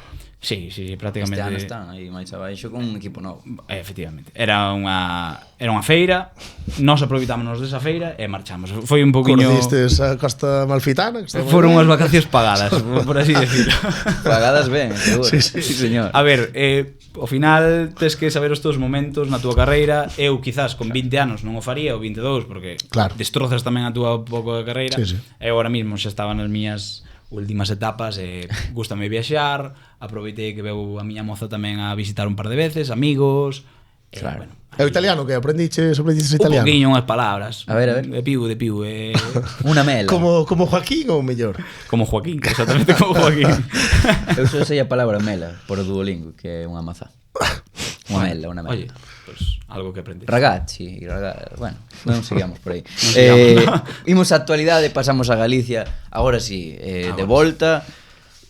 S4: Sí,
S5: Este
S4: prácticamente.
S5: ano están aí máis abaixo con un equipo novo.
S4: Efectivamente. Era unha feira, nós aproveitámonos desa feira e marchamos. Foi un poquinho...
S1: Corristes a Costa Malfitana, que está moi
S4: Foron
S1: ben.
S4: unhas vacacións pagadas, por así decirlo.
S5: Pagadas ben, seguro.
S1: Sí, sí.
S5: Sí, señor.
S4: A ver, ao final tes que saber os teus momentos na túa carreira. Eu quizás con 20 anos non o faría, ou 22, porque
S1: Claro.
S4: destrozas tamén a túa pouco de carreira.
S1: Sí, sí.
S4: Eu agora mesmo xa estaba nas miñas últimas etapas e gústame viaxar, aproveitei que veu a miña moza tamén a visitar un par de veces, amigos.
S5: Claro.
S4: Bueno,
S1: E o italiano que aprendiches
S4: un
S1: italiano?
S4: poquinho unhas palabras.
S5: A ver.
S4: De piu.
S5: Unha mela.
S1: Como Joaquín ou mellor?
S4: Como Joaquín, exactamente como Joaquín.
S5: Eu só sei a palabra mela por o Duolingo, que é unha mazá. Unha mela.
S4: Oye, pues algo que aprendí.
S5: Ragazzi, bueno, non sigamos por aí.
S4: sigamos,
S5: Imos á actualidade, pasamos a Galicia. Agora sí, de volta.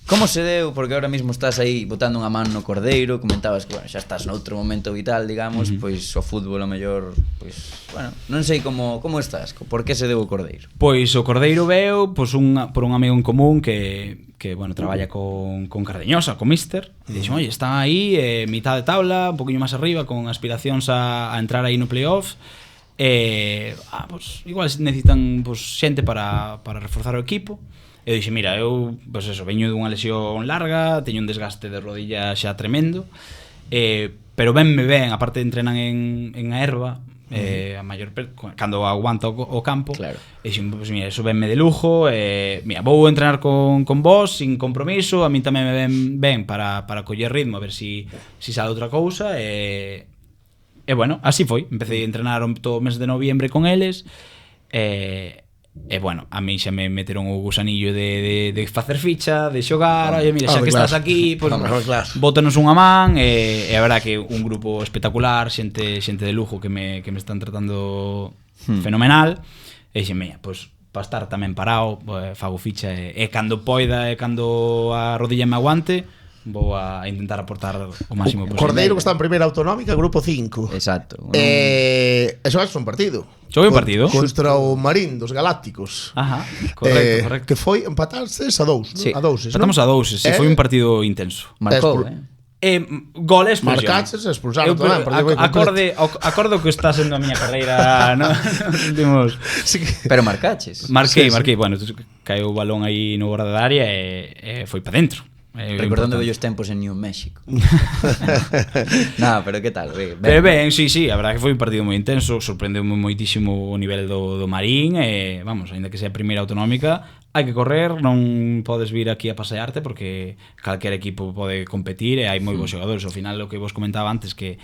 S5: Como se deu? Porque ahora mismo estás aí botando unha man no Cordeiro. Comentabas que, bueno, xa estás noutro momento vital, digamos. Pois o fútbol, o mellor, pois, bueno, non sei como estás. Por que se deu o Cordeiro?
S4: Pois o Cordeiro veu pois por un amigo en común que bueno, traballa con Cardeñosa, con Mister. E dixo, oye, está aí, mitad de tabla, un poquinho máis arriba, con aspiracións a entrar aí no playoff. Pois, igual necesitan pois, xente para reforzar o equipo. Eu dixe, mira, eu pois eso, veño dunha lesión larga, teño un desgaste de rodilla xa tremendo, pero venme ben, aparte entrenan en a erva, a maior cando aguanta o campo.
S5: Claro.
S4: E dixen, pois mira, eso venme de lujo, mira, vou entrenar con vos sin compromiso, a mí tamén me ven ben para coller ritmo, a ver si sale outra cousa, e bueno, así foi. Empecé a entrenar todo o mes de noviembre con eles, e bueno, a mí xa me meteron o gusanillo de facer ficha, de xogar. Oye, mira, xa que
S1: claro.
S4: estás aquí, pois
S1: Claro.
S4: bótanos unha man. E a verdad que un grupo espectacular, xente de lujo que me están tratando fenomenal. E dixen, mira, pois para estar tamén parado, fago ficha, e cando poida e cando a rodilla me aguante, vou a intentar aportar o máximo posible.
S1: Cordeiro que está en primeira autonómica, grupo 5.
S5: Exacto.
S1: E xogaste un partido.
S4: Xoguei un partido.
S1: Contra o Marín dos Galácticos.
S4: Ajá, correcto.
S1: Que foi empatarses a 2,
S5: Sí.
S1: A 2,
S4: Estamos a 2, sí, foi un partido intenso.
S5: Marcou,
S4: Gol e expulsión.
S1: Marcaches e expulsaron tamén, partido moi
S4: acorde que está sendo a miña carreira, no? Últimos.
S1: Sí que...
S5: Pero marcaches.
S4: Marquei,
S1: Sí.
S4: bueno, caeu o balón aí no borde da área e foi para dentro.
S5: Recordando vellos tempos en New México. Nada, pero que tal?
S4: Ben, sí, a verdade que foi un partido moi intenso, sorprendeume moitísimo o nivel do Marín, e vamos, aínda que sea a primeira autonómica, hai que correr, non podes vir aquí a pasearte porque calquer equipo pode competir e hai moi bons xogadores. Ao final, o que vos comentaba antes, que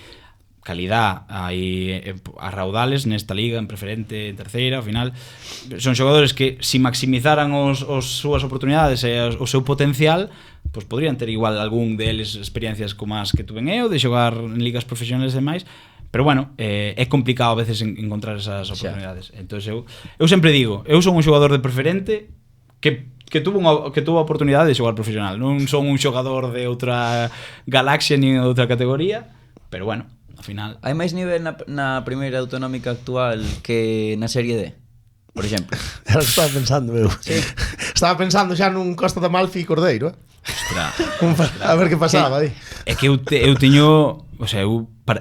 S4: calidad hai a raudales nesta liga, en preferente, en terceira. Ao final son xogadores que si maximizaran os súas oportunidades e o seu potencial, pois podrían ter igual algún deles experiencias como as que tuven eu de xogar en ligas profesionales e máis. Pero bueno, é complicado a veces encontrar esas oportunidades. Entón eu sempre digo, eu son un xogador de preferente que tuvo a oportunidade de xogar profesional. Non son un xogador de outra galaxia nin de outra categoría, pero bueno, ao final.
S5: Hai máis nivel na primeira autonómica actual que na Serie D, por exemplo.
S1: Era o que estaba pensando, eu. Sí. Estaba pensando xa nun Costa da Malfi Cordeiro, a ver que pasaba aí.
S4: É que eu teño, o sea,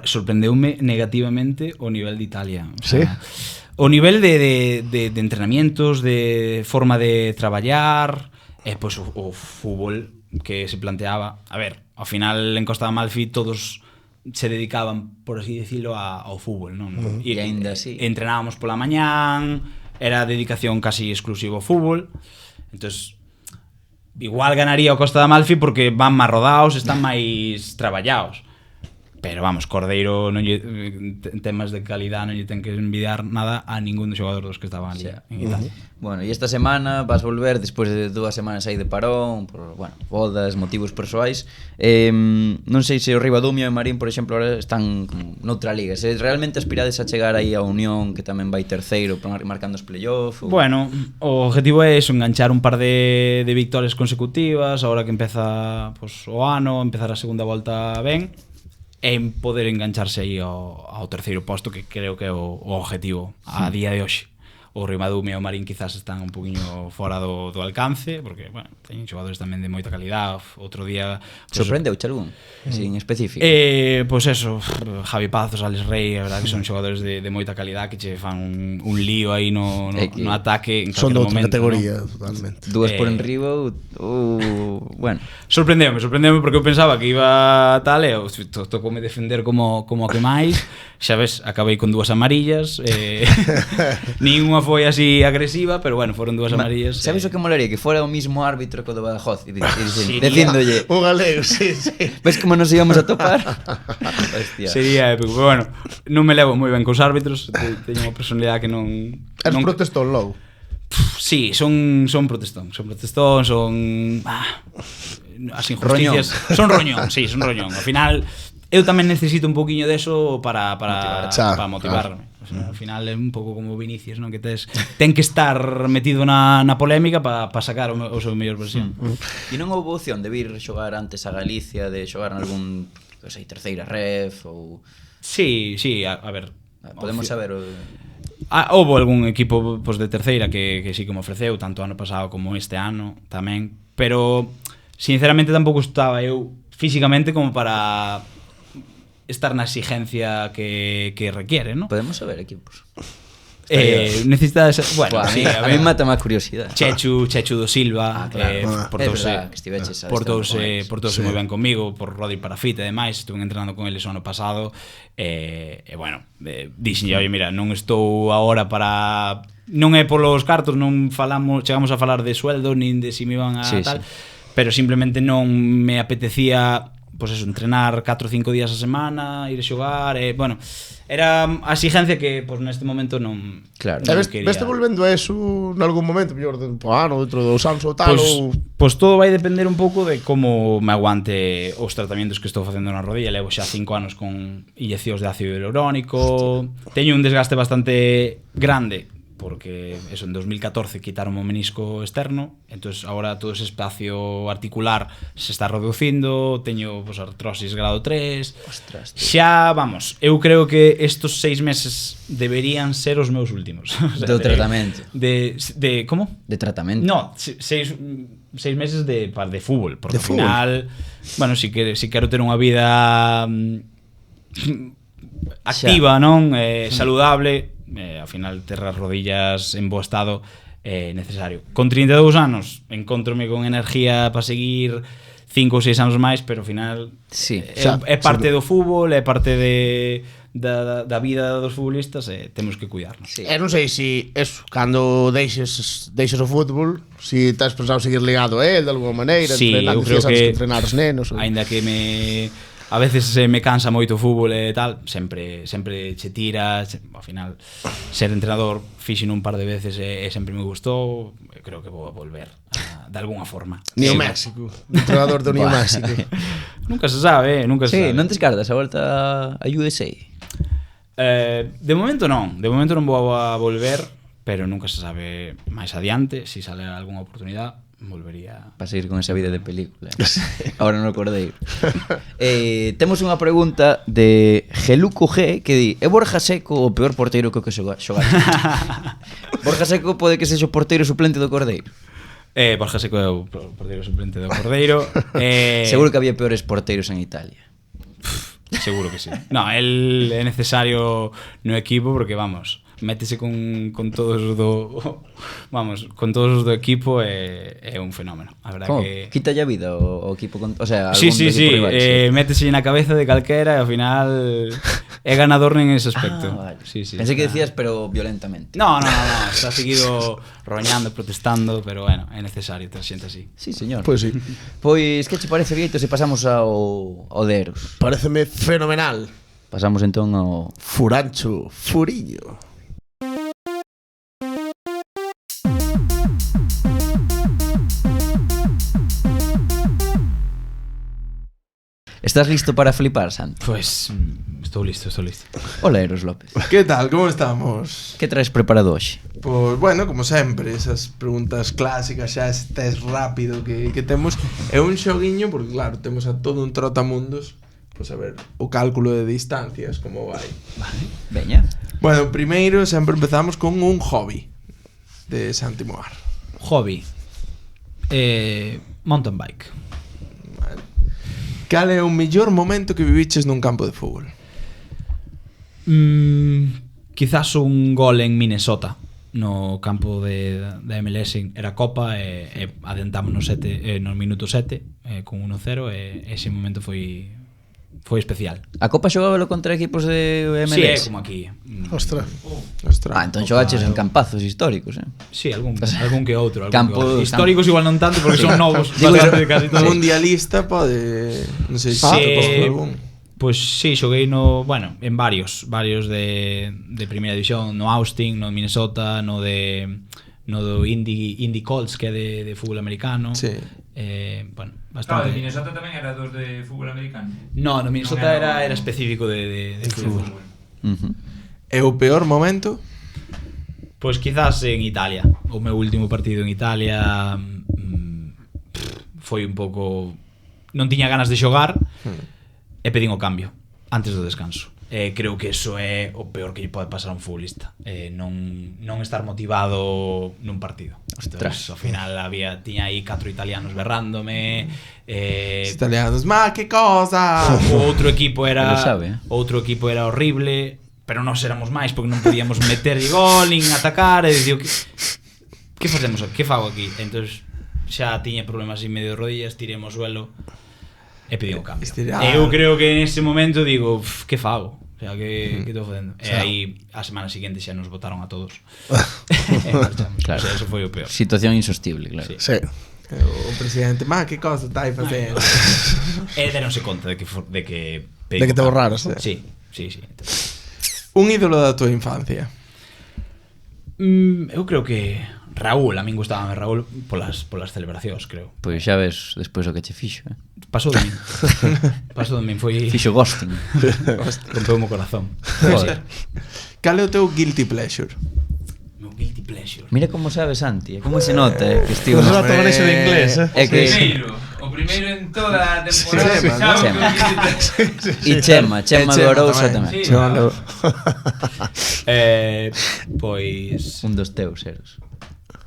S4: sorprendeume negativamente o nivel de Italia. O sea,
S1: Sí.
S4: O nivel de entrenamientos, de forma de traballar, pois o fútbol que se planteaba. A ver, ao final en Costa da Malfi todos se dedicaban, por así decirlo, ao fútbol, non?
S5: E aínda así.
S4: Entrenábamos pola mañán, era dedicación casi exclusiva ao fútbol. Entonces, igual ganaría o Costa da Malfi porque van máis rodados, están máis traballados. Pero vamos, Cordeiro non lle, en temas de calidad non lle ten que envidiar nada a ningún xogador dos que estaban ali en Italia.
S5: Bueno, e esta semana vas volver despois de 2 semanas aí de parón por, bueno, bodas, motivos persoais. Non sei se o Ribadumia e o Marín, por exemplo, ahora están noutra liga. Se realmente aspirades a chegar aí a Unión, que tamén vai terceiro marcando os playoff ou...
S4: Bueno, o objetivo é eso, enganchar un par de victorias consecutivas, agora que empeza pues, o ano, empezar a segunda volta ben. en poder engancharse aí ao terceiro posto, que creo que é o objetivo a día de hoxe. O Rimadumi e o Marín quizás están un poquinho fora do alcance, porque, bueno, teñen xogadores tamén de moita calidad. Outro día... Pues,
S5: Sorprendeu algún, en específico?
S4: Pues eso, Javi Pazos, Alex Rey, a verdad que son xogadores de moita calidad que che fan un lío aí no ataque en
S1: son de outra
S4: momento,
S1: categoría,
S4: ¿no?
S1: totalmente.
S5: Dúas por enriba bueno.
S4: Sorprendeume porque eu pensaba que iba tal e tocoume defender como o que máis. Xa ves, acabei con 2 amarillas. Ninguna foi así agresiva, pero bueno, foron 2 amarillas.
S5: Sabes o que molaría? Que fora o mismo árbitro que o do Badajoz
S1: Dicíndolle un galego, sí.
S5: Ves como nos íbamos a topar? Hostia.
S4: Sería épico, pero bueno, non me levo moi ben cos árbitros. Teño unha personalidade que non...
S1: Eres protestón logo?
S4: Sí, son protestón, son as injusticias, son roñón. Son roñón. Ao final eu tamén necesito un poquinho deso para motivarme. O sea, ao final é un pouco como Vinicius, non? Que ten que estar metido na polémica para sacar o seu mellor versión.
S5: E non houve opción de vir xogar antes a Galicia, de xogar en algún, que sei, terceira ref ou...
S4: Sí, a ver.
S5: Podemos saber o...
S4: Houve algún equipo pues, de terceira que sí que me ofreceu, tanto ano pasado como este ano tamén, pero sinceramente tampouco estaba eu físicamente como para estar na exigencia que requiere, ¿no?
S5: Podemos saber equipos.
S4: Necesitas, bueno,
S5: Buah,
S4: sí,
S5: a mí mata máis curiosidade.
S4: Chechu do Silva, portouse moi ben comigo, por Rodri Parafita e demais, estuve entrenando con eles o ano pasado, e bueno, dixen, oye, mira, non estou agora para... Non é polos cartos, non chegamos a falar de sueldo, nin de si me iban a tal, pero simplemente non me apetecía... Pues eso, entrenar 4 ou 5 días a semana, ir a xogar, bueno, era a exigencia que pues neste momento non,
S5: claro,
S1: non quería. Veste volvendo a eso nalgún momento, mellor de ano, dentro dos anos ou tal,
S4: Pues todo vai depender un pouco de como me aguante os tratamentos que estou facendo na rodilla. Levo xa 5 anos con inyeccións de ácido hialurónico. Teño un desgaste bastante grande, porque eso, en 2014 quitaron o menisco externo, entonces agora todo ese espacio articular se está reducindo, teño pues, artrosis grado 3.
S5: Ostras,
S4: xa, vamos, eu creo que estos 6 meses deberían ser os meus últimos. O sea,
S5: do tratamento.
S4: De como?
S5: De tratamento.
S4: No, 6 meses de fútbol, porque ao final, bueno, si quero ter unha vida activa, non? Saludable, ao final ter as rodillas en bo estado é necesario. Con 32 anos encontrome con energía para seguir 5 ou 6 anos máis, pero ao final é parte do fútbol, é parte da vida dos futbolistas, e temos que cuidarnos.
S1: Non sei se eso, cando deixes o fútbol, se estás pensado seguir ligado a él de alguma maneira,
S4: eu creo que
S1: entrenar os nenos,
S4: aínda que a veces me cansa moito o fútbol e tal, sempre che tira, ao final ser entrenador fixen un par de veces e sempre me gustou, creo que vou a volver de alguna forma.
S1: New México, entrenador do New México.
S4: Nunca se sabe, nunca se sabe.
S5: Non descartas a volta a USA?
S4: De momento non vou a volver, pero nunca se sabe máis adiante, se sale algunha oportunidade volvería
S5: para seguir con esa vida de película. Ahora no Cordeiro. Temos unha pregunta de Geluco G que di: é Borja Seco o peor porteiro que xogaste? Borja Seco pode que sexa o porteiro suplente do Cordeiro.
S4: Borja Seco é o porteiro suplente do Cordeiro.
S5: Seguro que había peores porteiros en Italia.
S4: Seguro que sí. No, él é necesario no equipo porque, vamos, métese con todos os do equipo, é un fenómeno. A verdad que
S5: quita a vida o equipo o sea,
S4: sí, métese na cabeza de calquera e ao final é ganador en ese aspecto.
S5: Vale.
S4: Sí,
S5: pensé que decías pero violentamente.
S4: No, está seguido roñando, protestando, pero bueno, é necesario ter xente así.
S5: Sí, señor.
S1: Pois sí.
S5: Pois que che parece, Vieito, se pasamos ao de Eros?
S1: Pareceme fenomenal.
S5: Pasamos entón ao
S1: Furancho Furiño.
S5: Estás listo para flipar, Santi?
S4: Pues estou listo.
S5: Hola, Eros López.
S3: Que tal, como estamos?
S5: Que traes preparado hoxe?
S3: Pois, bueno, como sempre, esas preguntas clásicas, xa ese test rápido que temos. É un xoguiño, porque claro, temos a todo un trotamundos Pois a ver, o cálculo de distancias, como vai.
S5: Veña.
S3: Bueno, primeiro sempre empezamos con un hobby de Santi Moar.
S4: Hobby. Mountain bike.
S3: Cal é o mellor momento que viviches nun campo de fútbol?
S4: Quizás un gol en Minnesota no campo da MLS era Copa e adentamos no minuto 7 con 1-0 e ese momento foi especial.
S5: A Copa xogábalo contra equipos de MLS?
S4: Sí, é como aquí.
S1: Ostras.
S5: Ah, entón xogaches en campazos históricos,
S4: Sí, algún que outro.
S5: Campo-
S4: Históricos igual non tanto porque son novos.
S5: Digo,
S4: bastante, casi todos.
S3: Mundialista pode... Non sei se
S4: Sí.
S3: algún.
S4: Pois sí, xoguei en varios de primeira división, no Austin, no Minnesota, no do Indy Colts, que é de fútbol americano.
S3: Sí.
S4: Bueno,
S6: Claro,
S4: bastante.
S6: de Minnesota tamén era dos de fútbol americano.
S4: No Minnesota
S6: Non era-
S4: era específico de fútbol.
S3: E o peor momento?
S4: Pois quizás en Italia. O meu último partido en Italia foi un pouco... Non tiña ganas de xogar e pedín o cambio antes do descanso. Creo que eso é o peor que lle pode pasar a un futbolista. Non estar motivado nun partido. Entonces, ao final tiña aí 4 italianos berrándome.
S3: Italianos, ma que cosa!
S4: O outro equipo era
S5: Lo sabe,
S4: horrible, pero nós éramos máis porque non podíamos meter gol nin atacar e dicía, que facemos aquí? Que fago aquí? Entonces xa tiña problemas en medio de rodillas, tirei o suelo e pedí o cambio. Eu creo que en ese momento digo, que fago? O sea, que estou facendo? E aí a semana seguinte xa nos botaron a todos. E marchamos.
S5: Claro.
S4: O sea, eso foi o peor.
S5: Situación insostible, claro.
S4: Sí.
S1: Sí.
S3: O presidente, ma que cosa estáis facendo?
S4: E deronse conta de que
S1: De que te borraras, ¿no?
S4: Sí.
S3: Un ídolo da tua infancia?
S4: Eu creo que Raúl, a min gustaba Raúl polas celebracións, creo.
S5: Pois xa ves despois o que che fixo,
S4: Pasou de min, foi
S5: Fixo ghosting.
S4: rompeu o corazón.
S5: Joder.
S3: Cal é o teu guilty pleasure?
S4: Meu guilty pleasure.
S5: Mira como sabes, Santi, como se nota, que estivo...
S1: Como se nota con ese de inglés,
S5: É que...
S6: O primeiro en toda a temporada.
S3: Chema,
S6: sabe
S5: Chema.
S6: que-
S5: E Chema de Ourousa tamén.
S6: Sí.
S1: Chema,
S4: Pois
S5: Un dos teus eros.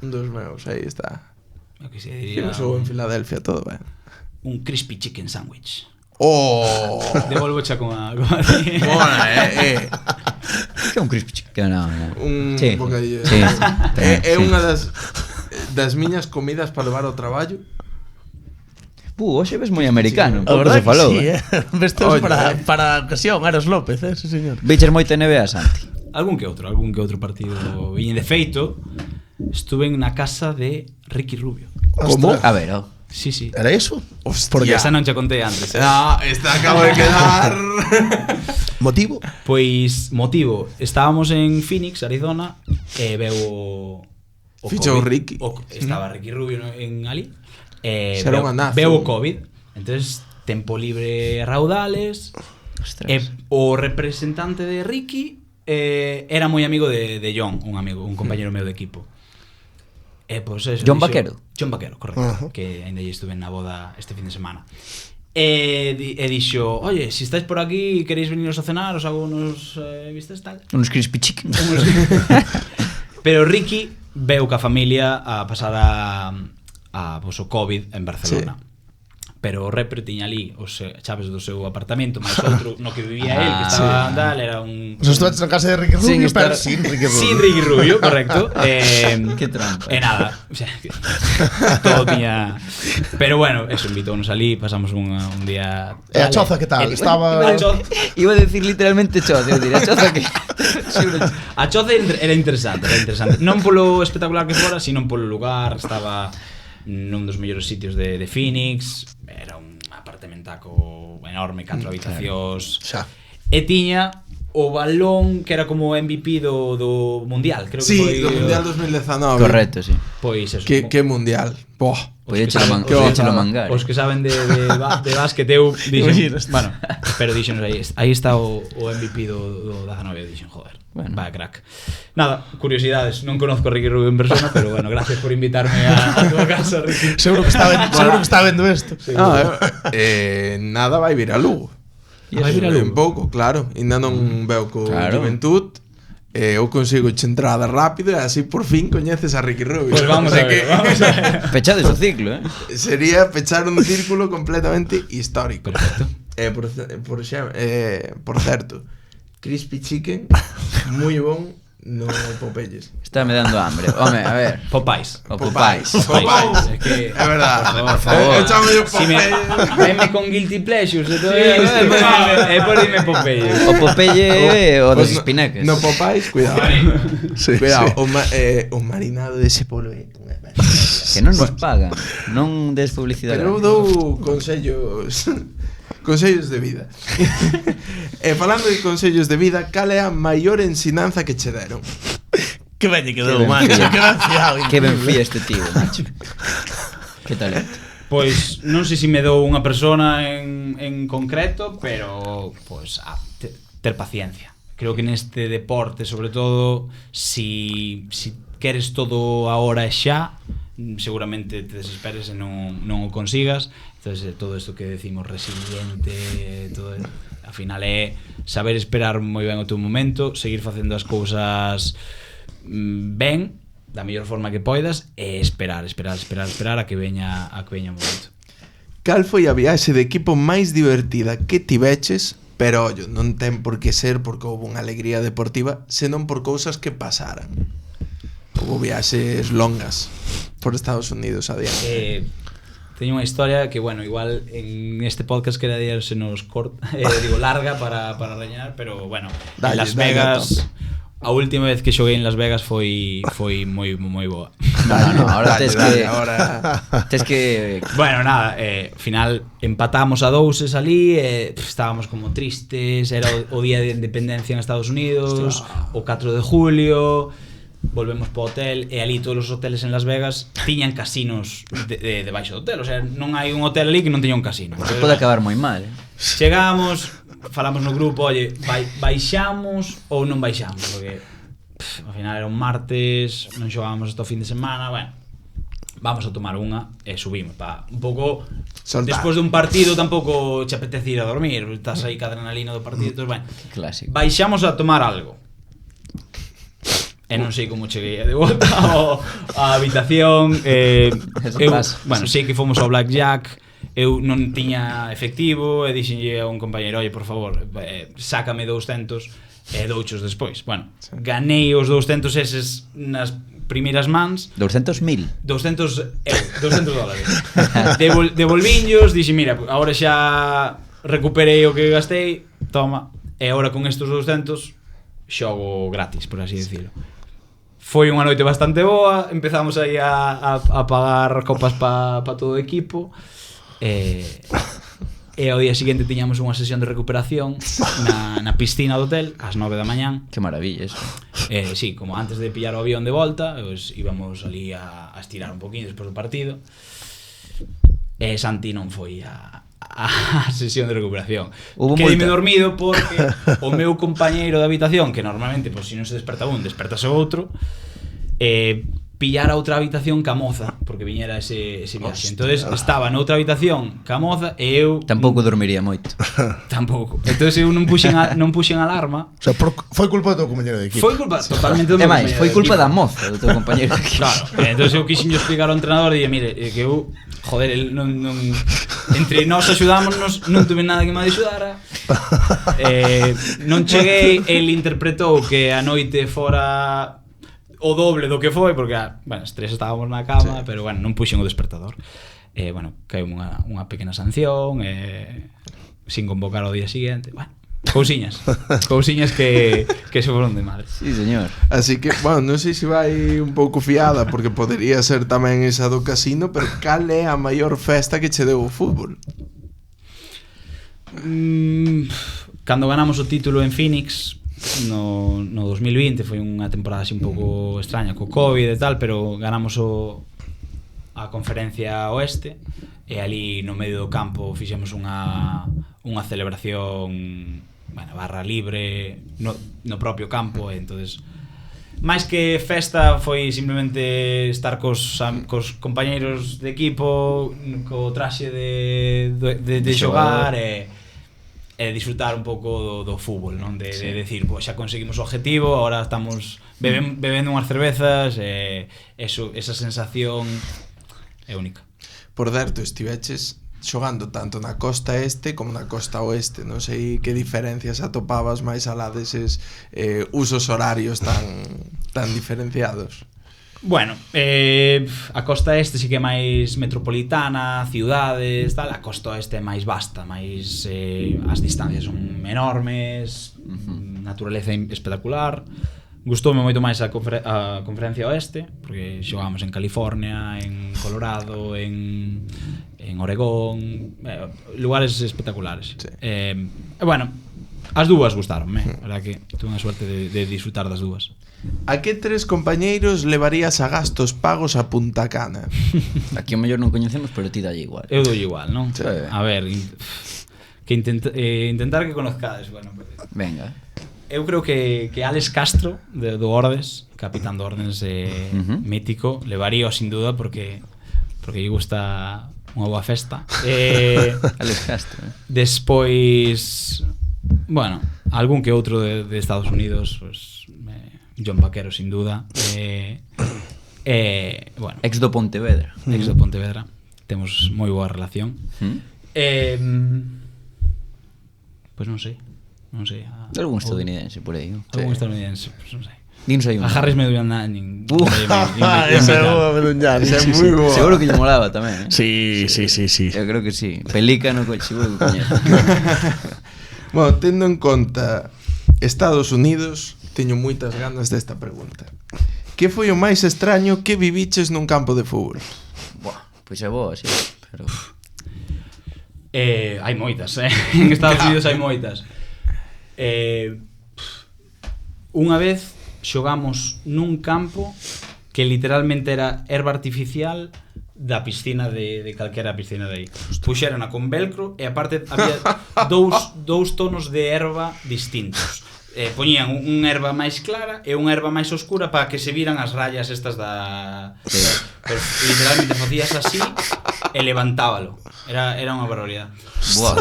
S3: Un dos meus, aí está.
S4: o que se
S3: Que
S4: diría,
S3: non sou en Filadelfia, todo ben.
S4: un crispy chicken sandwich.
S3: Oh!
S4: Devolvo xa con a
S3: Bona,
S5: Que é un crispy chicken, non.
S3: Un
S5: Sí.
S3: bocadillo.
S5: Sí.
S3: É
S5: Sí.
S3: unha das miñas comidas para levar ao traballo.
S5: Hoxe ves moi americano.
S1: A
S5: Pouco
S1: verdade
S5: se falou,
S1: que sí, Vestes
S3: Oye,
S1: para a ocasión, Aros López, sí señor.
S5: Viches moito NBA, Santi?
S4: algún que outro partido. E de feito, estuve na casa de Ricky Rubio.
S3: Como?
S5: A ver, oh.
S4: Sí.
S1: Era eso?
S3: Hostia.
S4: Porque esa non che contei antes.
S3: No, esta acabo de quedar.
S1: Motivo?
S4: Pois, motivo, estábamos en Phoenix, Arizona, e veu o
S3: Fichou
S4: COVID.
S3: Ricky.
S4: Estaba Ricky Rubio en ali.
S3: Xa era un anazo.
S4: Veu o COVID. Entonces, tempo libre raudales.
S5: Ostras.
S4: E o representante de Ricky era moi amigo de John, un compañero meu de equipo. Pois eso,
S5: John Vaquero?
S4: John Vaquero, correcto. Que ainda lle estuve na boda este fin de semana. E dixo, oye, si estáis por aquí, queréis veniros a cenar, os hago unos vistas tal.
S5: Uns crispy chicken.
S4: Pero Ricky veu ca familia a pasar o COVID en Barcelona.
S3: Sí.
S4: Pero o repre tiña ali os chaves do seu apartamento, máis outro no que vivía él, que estaba tal, era un...
S1: O sea, estuve na casa de Ricky Rubio, pero
S5: estar-
S1: sin Ricky Rubio.
S4: Sin Ricky Rubio, correcto.
S5: Qué trampa.
S4: Nada, o sea, todo tiña... Pero bueno, eso, invitóunos ali, pasamos un día...
S1: E a choza que tal? Estaba...
S4: A choza,
S5: Iba a decir literalmente choza, a choza que...
S4: a choza era interesante. Non polo espectacular que fora, sino polo lugar. Estaba nun dos mellores sitios de Phoenix. Era un apartamentaco enorme, 4 habitacións.
S1: Xa.
S4: E tiña o balón que era como MVP do Mundial. Creo que
S3: Sí,
S4: foi
S3: do Mundial 2019.
S5: Correcto, sí.
S4: Pois eso.
S3: Que mundial. Boh.
S5: Podía
S4: que
S5: echelo
S4: saben-
S5: mangar.
S4: Os que saben de básquet eu dixen,
S1: Imaginas.
S4: bueno, pero dixenos aí está o MVP do 19, dixen, joder.
S5: Bueno.
S4: Vaya crack. Nada, curiosidades, non conozco a Ricky Rubio en persona, pero bueno, gracias por invitarme a tua casa, Ricky.
S1: Seguro que está vendo isto.
S3: Nada vai vir a Lugo.
S4: Vai vir a Lugo.
S3: Un pouco, claro. Ainda non veo co
S5: Claro.
S3: Juventud. Eu consigo che entrada rápido e así por fin coñeces a Ricky Rubio.
S4: Pues vamos a ver, vamos a ver.
S5: Pechades o ciclo,
S3: Sería pechar un círculo completamente histórico.
S4: Perfecto.
S3: Por certo, Crispy Chicken, moi bon no Popeyes.
S5: Está me dando hambre. Home, a ver.
S4: Popeyes.
S5: O Popeyes.
S4: Popeyes. Es que...
S3: É verdad.
S5: Por favor.
S3: Eu chamo yo
S4: Si me,
S3: Popeyes.
S4: venme con guilty pleasures e todo é por dime Popeyes.
S5: O Popeye o
S3: Pues
S5: dos espineques.
S3: No Popeyes, cuidado.
S1: Sí,
S3: Cuidado,
S1: sí.
S3: o marinado dese polo é
S5: Que non nos pagan. Non des publicidade.
S3: Pero eu dou consellos consellos de vida. E falando de consellos de vida, cal é a maior ensinanza que che deron?
S1: Que ben lle
S5: Que
S1: quedou,
S5: ben
S1: macho.
S5: fía.
S1: Que ben fiado.
S5: Que ben fía este tío, macho. Que talento.
S4: Pois non sei se me dou unha persona en concreto, pero pois ter paciencia. Creo que neste deporte, sobre todo, si queres todo agora e xa, seguramente te desesperes e non o consigas. Entonces, todo isto que decimos resiliente, todo, ao final é saber esperar moi ben o teu momento, seguir facendo as cousas ben, da mellor forma que poidas, e esperar a que veña o momento.
S3: Cal foi a viaxe de equipo máis divertida que tiveches? Pero, ollo, non ten por que ser porque houve unha alegría deportiva, senón por cousas que pasaran. Houve viaxes longas por Estados Unidos a diante.
S4: Teño unha historia que, bueno, igual en este podcast quería se nos larga para rellenar, pero bueno,
S3: Dalle,
S4: en Las
S3: dalle
S4: Vegas,
S3: a
S4: a última vez que xoguei en Las Vegas foi moi boa.
S5: No, ahora
S3: Dalle,
S5: tes
S3: dalle,
S5: que
S3: ahora.
S5: tes que
S4: Bueno, nada, ao final empatamos a 2 ali, estábamos como tristes, era o día de independencia en Estados Unidos, o 4 de julio. Volvemos para o hotel e ali todos os hoteles en Las Vegas tiñan casinos debaixo do hotel, o sea, non hai un hotel ali que non teña un casino.
S5: se pode acabar moi mal,
S4: Chegamos, falamos no grupo, oye, baixamos ou non baixamos, porque ao final era un martes, non xogábamos hasta o fin de semana, bueno, vamos a tomar unha e subimos pa un pouco
S3: Soltar.
S4: despois dun partido tampouco che apetece ir a dormir, estás aí ca adrenalina do partido, entonces, bueno,
S5: clásico.
S4: baixamos a tomar algo. E non sei como cheguei de volta á habitación. Bueno, sei que fomos ao Blackjack. Eu non tiña efectivo e dixenlle a un compañeiro, oye, por favor, sácame 200 e douchos despois. Bueno, ganei os 200 eses nas primeiras mans.
S5: 200.000.
S4: 200 dólares. Devolvinllos, dixe, mira, agora xa recuperei o que gastei, toma, e agora con estos 200 xogo gratis, por así decirlo. Foi unha noite bastante boa, empezamos aí a pagar copas pa todo o equipo, e ao día seguinte tiñamos unha sesión de recuperación na piscina do hotel ás 9 da mañán.
S5: Que maravilla eso.
S4: Sí, como antes de pillar o avión de volta, pues íbamos ali a estirar un poquinho despois do partido. E Santi non foi a sesión de recuperación. Quedime dormido porque o meu compañeiro de habitación, que normalmente, pues, se non se desperta un, despertase outro, pillara outra habitación ca moza, porque viñera ese viaxe. Entonces estaba noutra habitación ca moza e eu
S5: tampouco dormiría moito.
S4: Tampouco. Entonces eu non puxen alarma.
S1: O sea, foi culpa do teu compañero de equipo.
S4: Foi culpa totalmente do meu
S5: máis,
S4: compañero
S5: foi
S4: de
S5: culpa
S4: equipo.
S5: da moza do teu compañeiro.
S4: Claro. Entonces eu quixen explicar ao entrenador e dije, mire, que eu, joder, el non entre nós axudámonos, non tuve nada que me axudara. Non cheguei, el interpretou que a noite fora o doble do que foi, porque, bueno, as tres estábamos na cama, sí. Pero, bueno, non puxen o despertador. Bueno, caeu unha pequena sanción, sin convocar ao día seguinte, bueno, cousiñas que se foron de mal.
S5: Sí, señor.
S3: Así que, bueno, non sei se vai un pouco fiada, porque podería ser tamén esa do casino, pero cal é a maior festa que che deu o fútbol?
S4: Cando ganamos o título en Phoenix no 2020, foi unha temporada así un pouco extraña co Covid e tal, pero ganamos a conferencia oeste e ali no medio do campo fixemos unha celebración, bueno, barra libre no propio campo, e entonces máis que festa foi simplemente estar cos compañeiros de equipo co traxe de xogar e disfrutar un pouco do fútbol, non? De decir, pues, xa conseguimos o objetivo, ahora estamos bebendo unhas cervezas, esa sensación é única.
S3: Por certo, estiveches xogando tanto na costa este como na costa oeste. Non sei que diferencias atopabas máis alá deses usos horarios tan diferenciados.
S4: Bueno, a costa este sí que é máis metropolitana, ciudades, tal. A costa oeste é máis vasta, máis as distancias son enormes, naturaleza espectacular. Gustoume moito máis a conferencia oeste, porque xogamos en California, en Colorado, en Oregón, lugares espectaculares.
S3: Sí.
S4: Bueno, as dúas gustaronme, a verdad que tuve a suerte de disfrutar das dúas.
S3: A que 3 compañeiros levarías a gastos pagos a Punta Cana?
S5: Aquí o mellor non coñecemos, pero ti dalle igual.
S4: Eu dou igual, non?
S5: Sí.
S4: A ver, que intentar que conozcades, bueno,
S5: Venga.
S4: eu creo que Alex Castro do Ordes, capitán do Ordes mítico, levaría sin duda porque lle gusta unha boa festa.
S5: Alex Castro.
S4: Despois, bueno, algún que outro de Estados Unidos, pues, John Vaquero sin duda. Bueno,
S5: Ex do Pontevedra.
S4: ex do Pontevedra. Temos moi boa relación. Pois non sei.
S5: Algún estadounidense por aí.
S4: Algún estadounidense, pues non sei.
S5: Dinos aí un.
S4: A Harris Meduñán.
S1: Esa é boa, Meduñán.
S3: Esa é moi boa.
S5: Seguro que lle molaba tamén,
S1: Sí.
S5: Eu creo que sí. Pelícano, seguro que coñece.
S3: Bueno, tendo en conta Estados Unidos, teño moitas ganas desta pregunta. Que foi o máis extraño que viviches nun campo de fútbol?
S5: Buah, pois é boa, sí. Pero
S4: Hai moitas, en Estados Unidos hai moitas. Unha vez xogamos nun campo que literalmente era erva artificial da piscina de calquera piscina de aí. Puxerona con velcro e aparte había dous tonos de erva distintos. Poñían unha erva máis clara e unha erva máis oscura para que se viran as rayas estas da... Pero literalmente facías así e levantábalo. Era unha barbaridade.
S5: Buah.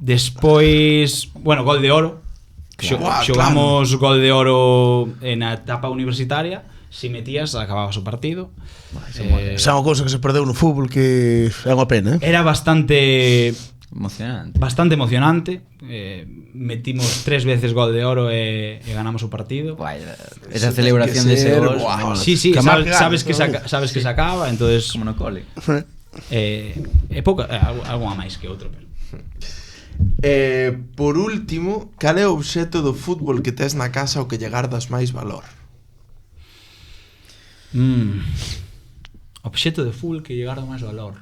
S4: Despois, bueno, gol de oro. Xogamos gol de oro na etapa universitaria. Si metías, acababas o partido.
S1: Esa é unha cousa que se perdeu no fútbol que é unha pena,
S4: Era bastante
S5: emocionante.
S4: Metimos 3 veces gol de oro e ganamos o partido.
S5: Buah, esa celebración de ese gol.
S4: Sí, sabes que se acaba, entonces
S5: Como no cole.
S4: pouca, algunha máis que outra, pero
S3: Por último, cal é o obxecto do fútbol que tes na casa o que lle gardas máis valor?
S4: obxecto de fútbol que lle gardo máis valor.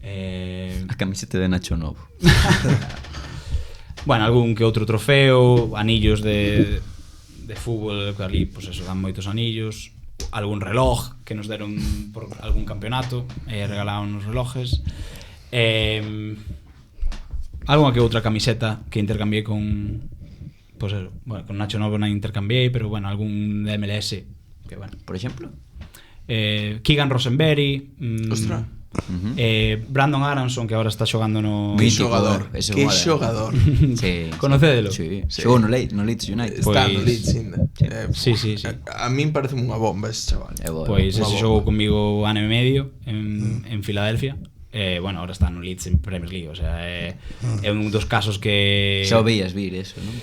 S5: A camiseta de Nacho Novo.
S4: Bueno, algún que outro trofeo, anillos de fútbol, que ali, pues eso, dan moitos anillos, algún reloj que nos deron por algún campeonato, regalaron uns relojes, algunha que outra camiseta que intercambiei con, pues eso, bueno, con Nacho Novo non intercambiei, pero bueno, algún de MLS, que bueno.
S5: Por exemplo?
S4: Keegan Rosenberry,
S3: Ostras.
S4: Brandon Aronson, que agora está xogando no...
S3: Que
S5: Mítico,
S3: xogador,
S5: ese
S3: que
S5: mola.
S3: xogador.
S5: Sí.
S4: Conocédelo?
S5: Sí.
S3: Sí.
S5: Xogou no Leeds United.
S3: Está
S4: Pois-
S3: no Leeds ainda.
S4: Sí.
S3: A min parece unha bomba ese chaval.
S5: É boa.
S4: Pois
S3: Unha
S4: ese
S3: bomba.
S4: xogou comigo ano e medio en Filadelfia. Bueno, ahora está no Leeds en Premier League, o sea, é un dos casos que...
S5: Xa o veías vir eso, non?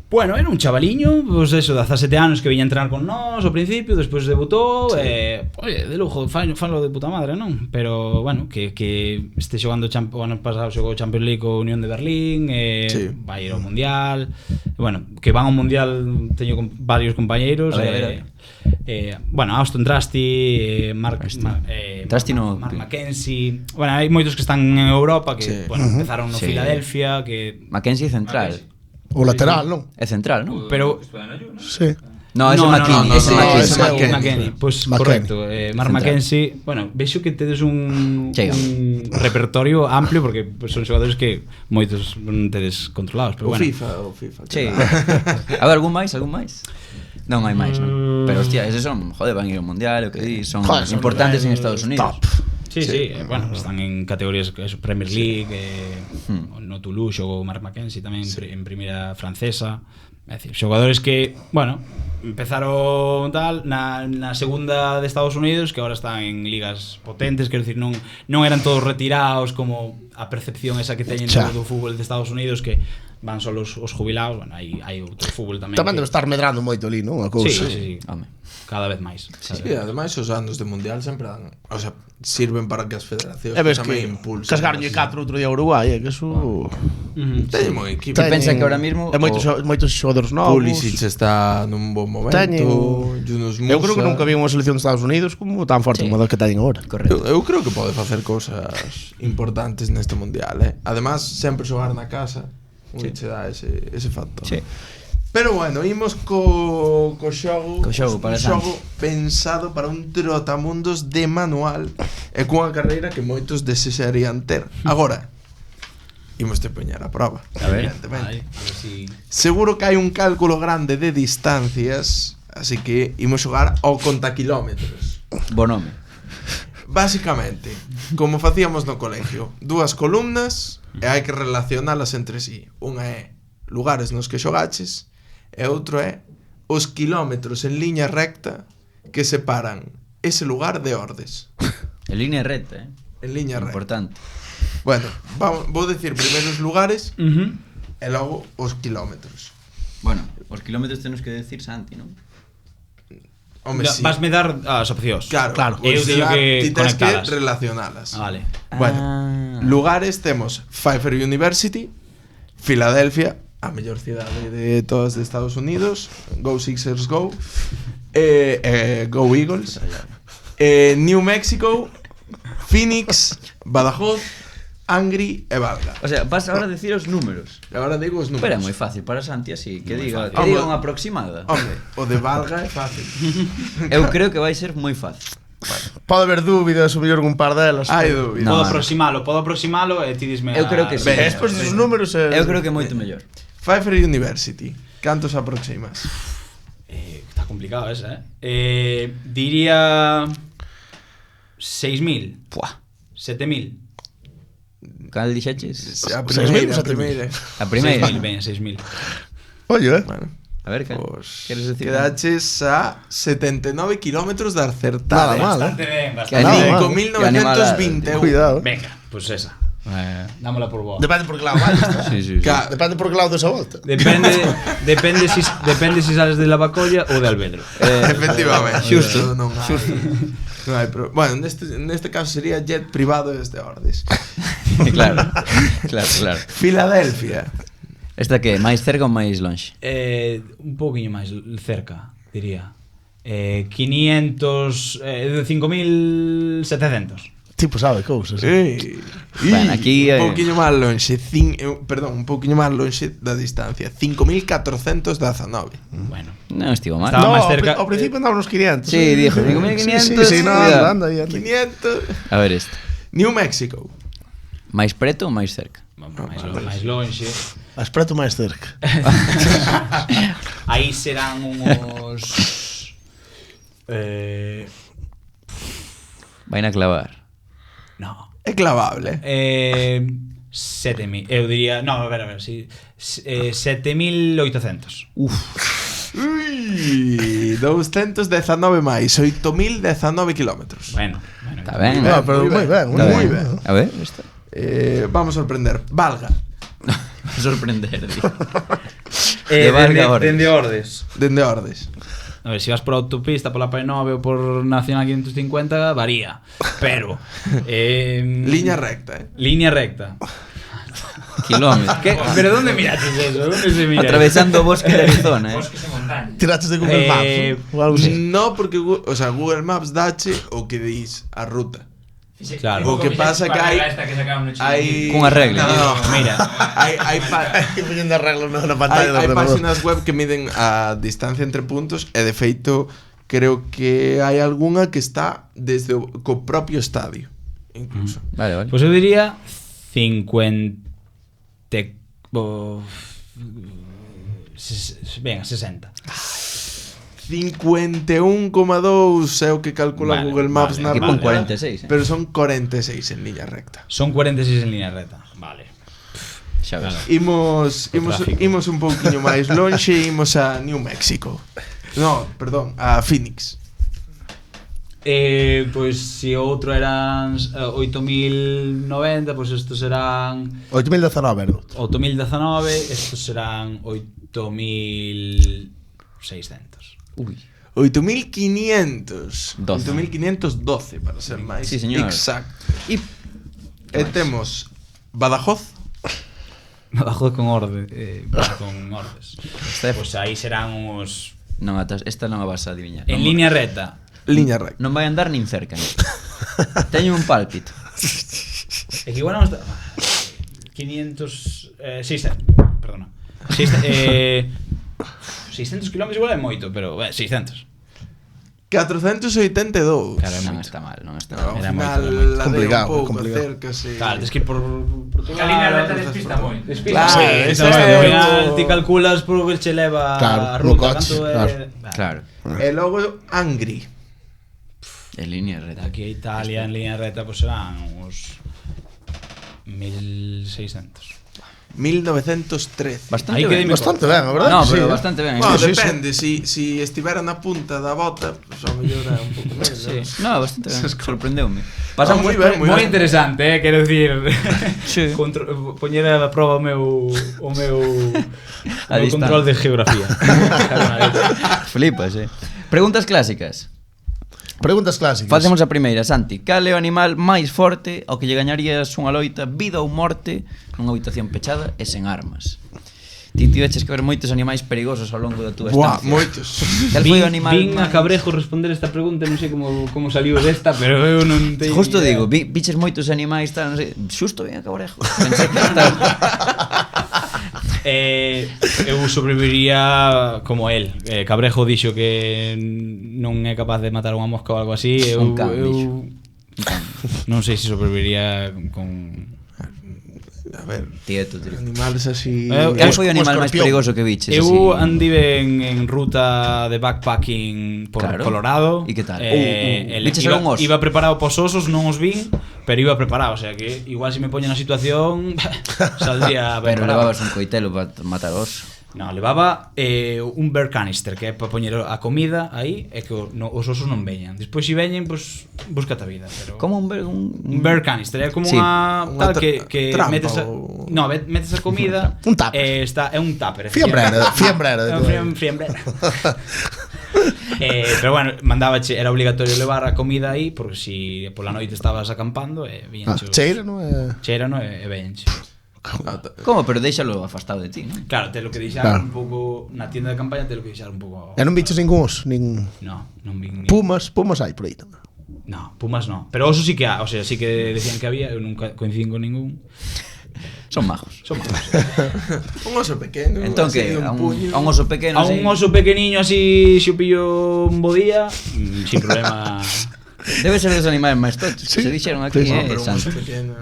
S4: Bueno, era un chavaliño, pues eso, de 17 anos que viña a entrenar con nós ao principio, despois debutou, oye, de lujo, falo de puta madre, non? Pero, bueno, que este xogando o ano pasado xogou Champions League co Unión de Berlín,
S3: Sí.
S4: vai ir ao Mundial, bueno, que van ao Mundial, teño varios compañeiros,
S5: A ver.
S4: bueno, Austin Trusty, Mark
S5: Trusty no-
S4: Mark Mackenzie, bueno, hai moitos que están en Europa que,
S3: Sí.
S4: bueno, empezaron no
S5: Sí.
S4: Filadelfia, que
S5: Mackenzie é central.
S1: O lateral, non?
S5: É central, non?
S4: pero
S1: Sí.
S5: No, ese é McKinney. Ese é
S3: no,
S5: McKinney.
S3: ese é
S4: McKinney.
S3: McKinney.
S4: Pues
S1: McKinney.
S4: correcto, Mark
S5: Central.
S4: Mackenzie. Bueno, vexo que tedes un repertorio amplio porque pues, son xogadores que moitos non tedes controlados, pero
S3: O
S4: bueno.
S3: FIFA.
S5: Sí. A ver, algún máis? Non hai máis, non? Pero hostia, eses son, joder, van a ir ao Mundial, o que di, son
S1: Joder, son
S5: importantes en Estados Unidos.
S1: top.
S4: Sí, bueno, están en categorías Premier League, no Toulouse xogou Marc Mackenzie tamén en primeira francesa. É dicir, xogadores que, bueno, empezaron tal na segunda de Estados Unidos, que agora están en ligas potentes, quero dicir, non eran todos retirados como a percepción esa que teñen do fútbol de Estados Unidos, que van só os jubilados. Bueno, hai outro fútbol tamén.
S1: Tamén debe estar medrando moito ali, non? A cousa.
S4: Sí. Cada vez máis.
S3: Sí, ademais os anos de mundial sempre dan, o sea, sirven para que as federacións
S1: E ves que
S3: tamén impulsen.
S1: casgarlle 4 outro día a Uruguai, que eso...
S3: Teñen moi equipo.
S5: Que pensa que ahora mismo
S1: E moitos xogadores novos.
S3: Pulisic está nun bon momento. Yunus Musa.
S1: Eu creo que nunca vi unha selección de Estados Unidos como tan forte como a que teñen agora.
S5: Correcto.
S3: Eu creo que pode facer cousas importantes neste mundial, Además, sempre xogar na casa che dá ese factor.
S5: Sí.
S3: Pero bueno, imos co xogo,
S5: para
S3: un xogo pensado para un trotamundos de manual e cunha carreira que moitos desexarían ter. Agora, imos te poñer a prova.
S5: A ver.
S3: Evidentemente.
S4: A ver si...
S3: Seguro que hai un cálculo grande de distancias, así que imos xogar ao contakilómetros.
S5: Bo nome.
S3: Básicamente, como facíamos no colegio, 2 columnas e hai que relacionalas entre sí. Unha é lugares nos que xogaches e outro é os kilómetros en liña recta que separan ese lugar de Ordes.
S5: En línea recta,
S3: En liña recta.
S5: Importante.
S3: Bueno, vou decir primeiro os lugares e logo os kilómetros.
S5: Bueno, os kilómetros tenos que decir Santi, non?
S3: Home, sí.
S4: Vasme dar as opcións.
S3: Claro.
S4: Eu digo que
S3: ti tens que
S4: conectalas.
S3: relacionalas.
S4: Vale.
S3: Bueno, lugares temos Pfeiffer University, Filadelfia, a mellor cidade de todas de Estados Unidos, Go Sixers Go, Go Eagles, New Mexico, Phoenix, Badajoz, Angri e Valga.
S5: O sea, vas ahora a decir os números.
S3: Agora digo os números.
S5: Pero é moi fácil para Santi así, que diga
S3: fácil.
S5: unha aproximada.
S3: Hombre, o de Valga é fácil.
S5: Eu creo que vai ser moi fácil.
S1: Pode haber dúbidas, o mellor un par delas.
S3: Hai dúbida.
S5: No.
S4: Podo aproximalo e ti disme.
S5: Eu creo que sí.
S1: E despois dos números...
S5: Eu creo que é moito mellor.
S3: Pfeiffer University, cantos aproximas?
S4: Está complicado esa, diría 6.000.
S5: Puah.
S4: 7.000.
S5: Cal dixeches?
S3: A
S1: 6.000,
S3: primeira.
S5: A primeira.
S4: 6.000, ben, 6.000.
S1: Oye,
S3: Bueno,
S5: A ver, cal?
S3: pues
S5: Queres decir?
S3: quedaches a 79 kilómetros de acertada.
S1: Nada mal,
S4: Bastante ben,
S5: Que
S4: bastante ben.
S5: animal.
S3: 5.921.
S1: cuidado.
S4: Venga, pues esa. Dámola por boa.
S1: Depende por que lado vayas.
S5: Sí, sí, sí.
S1: Depende por que lado desa volta.
S4: Depende si sales de Lavacolla ou de Alvedro.
S3: Efectivamente.
S5: Xusto.
S3: Non hai bueno, neste caso sería jet privado desde Ordes.
S5: Claro.
S3: Filadelfia.
S5: Esta que é máis cerca ou máis lonxe?
S4: Un pouquiño máis cerca, diría. 5.700.
S1: Tipo sabe cousas.
S5: Bueno, aquí,
S3: un pouquiño máis lonxe, un pouquiño máis lonxe da distancia, 5.419.
S4: Bueno,
S5: Non estivo mal.
S4: Estaba
S1: No,
S4: máis cerca.
S1: ao principio andaban uns 500.
S5: Sí, dijo 5.500.
S1: Sí, no,
S5: cuidado.
S1: anda.
S3: 500.
S5: A ver esta.
S3: New Mexico.
S5: Máis preto ou máis cerca?
S4: máis lonxe.
S1: As preto máis cerca.
S4: Aí serán uns
S5: Vai na clavar.
S4: no.
S3: É clavable.
S4: 7.000. Eu diría, no, a ver, si 7.800.
S3: Ui, 219 máis, 8.019 kilómetros.
S4: Bueno,
S5: Está ben,
S1: No, pero moi ben,
S5: Está
S1: moi
S5: ben.
S1: ben.
S5: A ver, esta.
S3: Vamos a sorprender. Valga.
S5: Sorprender, di.
S4: Dende Ordes.
S3: Dende Ordes.
S4: A ver, se vas por autopista, pola P9 ou por Nacional 550, varía. Pero
S3: Liña recta,
S4: Línea recta.
S5: Kilómetros.
S4: Pero ¿dónde miraches eso? ¿Dónde se mira?
S5: Atravesando o bosque de Arizona,
S6: Bosques e montañas.
S1: Tiraches de Google Maps ou algo así.
S3: No, porque Google Maps dache o que dis a ruta.
S4: Claro.
S3: O que pasa que hai
S6: Esta que sacaron no
S3: hai
S5: Cunha regla.
S3: No,
S4: Mira.
S3: hai
S1: Que poñen de arreglo na pantalla do
S3: hai
S1: ordenador.
S3: páxinas web que miden a distancia entre puntos e de feito creo que hai algunha que está desde co propio estadio incluso.
S5: Vale.
S4: Pues eu diría 50. Venga, 60.
S3: 51,2 é o que calcula
S4: Vale,
S3: Google Maps
S4: vale,
S3: na
S5: Aquí pon
S3: ruta,
S5: 46,
S3: pero son 46 en línea recta.
S4: Son 46 en línea recta. Vale.
S5: Xa ves.
S4: tráfico.
S3: Imos un pouquiño máis lonxe, imos a New Mexico. No, perdón, a Phoenix.
S4: Pois se outro eran 8.090, pois estos serán
S1: 8.019 era outro.
S4: 8.019, estos serán 8.600.
S5: Ui.
S3: 8.500.
S5: 12.
S3: 8.512 para ser máis
S5: Sí, señor.
S3: exacto.
S5: E
S3: E temos Badajoz,
S4: Badajoz con orde, con ordes.
S5: Esta é-
S4: Pois aí serán uns
S5: non atas, esta non a vas a adiviñar.
S4: en línea recta.
S3: liña recta.
S5: Non vai andar nin cerca. Teño un pálpito.
S4: É que igual non está 500 600, perdona. 600 km igual é moito, pero 600.
S3: 482.
S4: Claro, é
S5: Non
S4: moito.
S5: está mal, non está
S3: Ao
S5: mal.
S4: Era
S3: final,
S4: moito, era moito.
S3: ladea
S1: Complicado,
S3: un pouco,
S1: complicado.
S3: acércase.
S4: Claro, tens que ir por Portugal.
S6: Que a línea recta despista moito.
S3: Claro,
S4: Sí,
S3: ese
S4: ao
S3: é
S4: final
S3: o-
S4: ti calculas por que che leva
S1: Claro,
S4: a
S1: no
S4: ruta,
S1: coche,
S4: canto é.
S1: claro.
S5: Claro.
S3: E logo Angri.
S5: En línea recta.
S4: Aquí a Italia en línea recta pois serán uns 1.600.
S3: 1913.
S5: Bastante
S4: Aí
S5: ben.
S4: quedei
S1: Bastante ben, a verdade.
S5: No,
S1: Sí,
S5: pero
S1: eh.
S5: bastante ben.
S3: Bueno,
S1: Sí, sí,
S3: depende, si estivera na punta da bota, pues, ao mellor é un pouco menos.
S5: Sí. No, bastante ben. Sorprendeume. Pasamos
S3: moi
S5: aos
S3: ben,
S5: pre-
S3: moi
S4: Moi
S3: ben.
S4: interesante, quero dicir.
S5: Sí.
S4: Poñer a prova o meu
S5: A distancia.
S4: control de geografía.
S5: Flipas, Preguntas clásicas.
S1: Preguntas clásicas.
S5: Facemos a primeira, Santi. Cal é o animal máis forte ao que lle gañarías unha loita vida ou morte nunha habitación pechada e sen armas? Ti tiveches que ver moitos animais perigosos ao longo da túa
S3: Buah,
S5: estancia.
S3: moitos.
S5: Cal foi o animal
S4: Vin a
S5: máis-
S4: Cabrejo responder esta pregunta, non sei como saliu desta, pero eu non teño
S5: Justo
S4: ni idea.
S5: digo, biches moitos animais, tal, non sei, xusto vin a Cabrejo. Pensei que estaba...
S4: Eu sobreviviría como el. Cabrejo dixo que non é capaz de matar unha mosca ou algo así.
S5: Un can, dixo.
S4: Non sei se sobreviviría con...
S3: A ver,
S5: Tieto, tío.
S3: animales así.
S5: Cal foi o
S1: como
S5: animal máis
S1: escorpión.
S5: perigoso que biches?
S4: Eu
S5: así?
S4: andive en ruta de backpacking por
S5: Claro.
S4: Colorado.
S5: E que tal?
S4: Viches
S5: Viches algún oso?
S4: Iba preparado pos osos, non os vin, pero iba preparado, o sea que igual se me poñen na situación saldría
S5: Pero
S4: preparado.
S5: levabas un coitelo para matar oso.
S4: No, levaba un bear canister, que é para poñer a comida aí e que os osos non veñan. Despois se veñen, pois búscate a vida, pero
S5: Como un
S4: un bear canister, é como
S5: Sí.
S4: unha
S3: Unha
S4: tal que
S3: trampa
S4: metes a,
S3: ou-
S4: no, metes a comida,
S1: Un tupper.
S4: é un tupper.
S1: Fiambrera, fiambrera de
S4: É
S1: todo.
S4: un fiambrera. Pero bueno, era obligatorio levar a comida aí porque si pola noite estabas acampando e viñenche
S1: Cheira, non é?
S4: cheira, no, e veñenche.
S5: Como? Pero déixalo afastado de ti, non?
S4: Claro, te lo que deixar
S1: Claro.
S4: un pouco na tienda de campaña, te lo que deixar un pouco.
S1: E non biches ningún oso, nin
S4: No, non vin ni...
S1: pumas hai por aí tamén.
S4: No, pumas no. Pero osos sí que o sea, sí que decían que había, eu nunca coincidín con ningún.
S5: Son majos.
S4: Son malos.
S3: Un oso pequeno.
S5: Entón
S3: así,
S5: que
S3: un
S5: a
S3: puño.
S5: un oso pequeno
S4: A un oso pequeniño así, se o pillo un bo día, sin problema.
S5: Debe ser dos animais máis tochos que
S1: Sí.
S5: se dixeron aquí,
S3: No, pero un
S5: Santi.
S3: oso pequeno.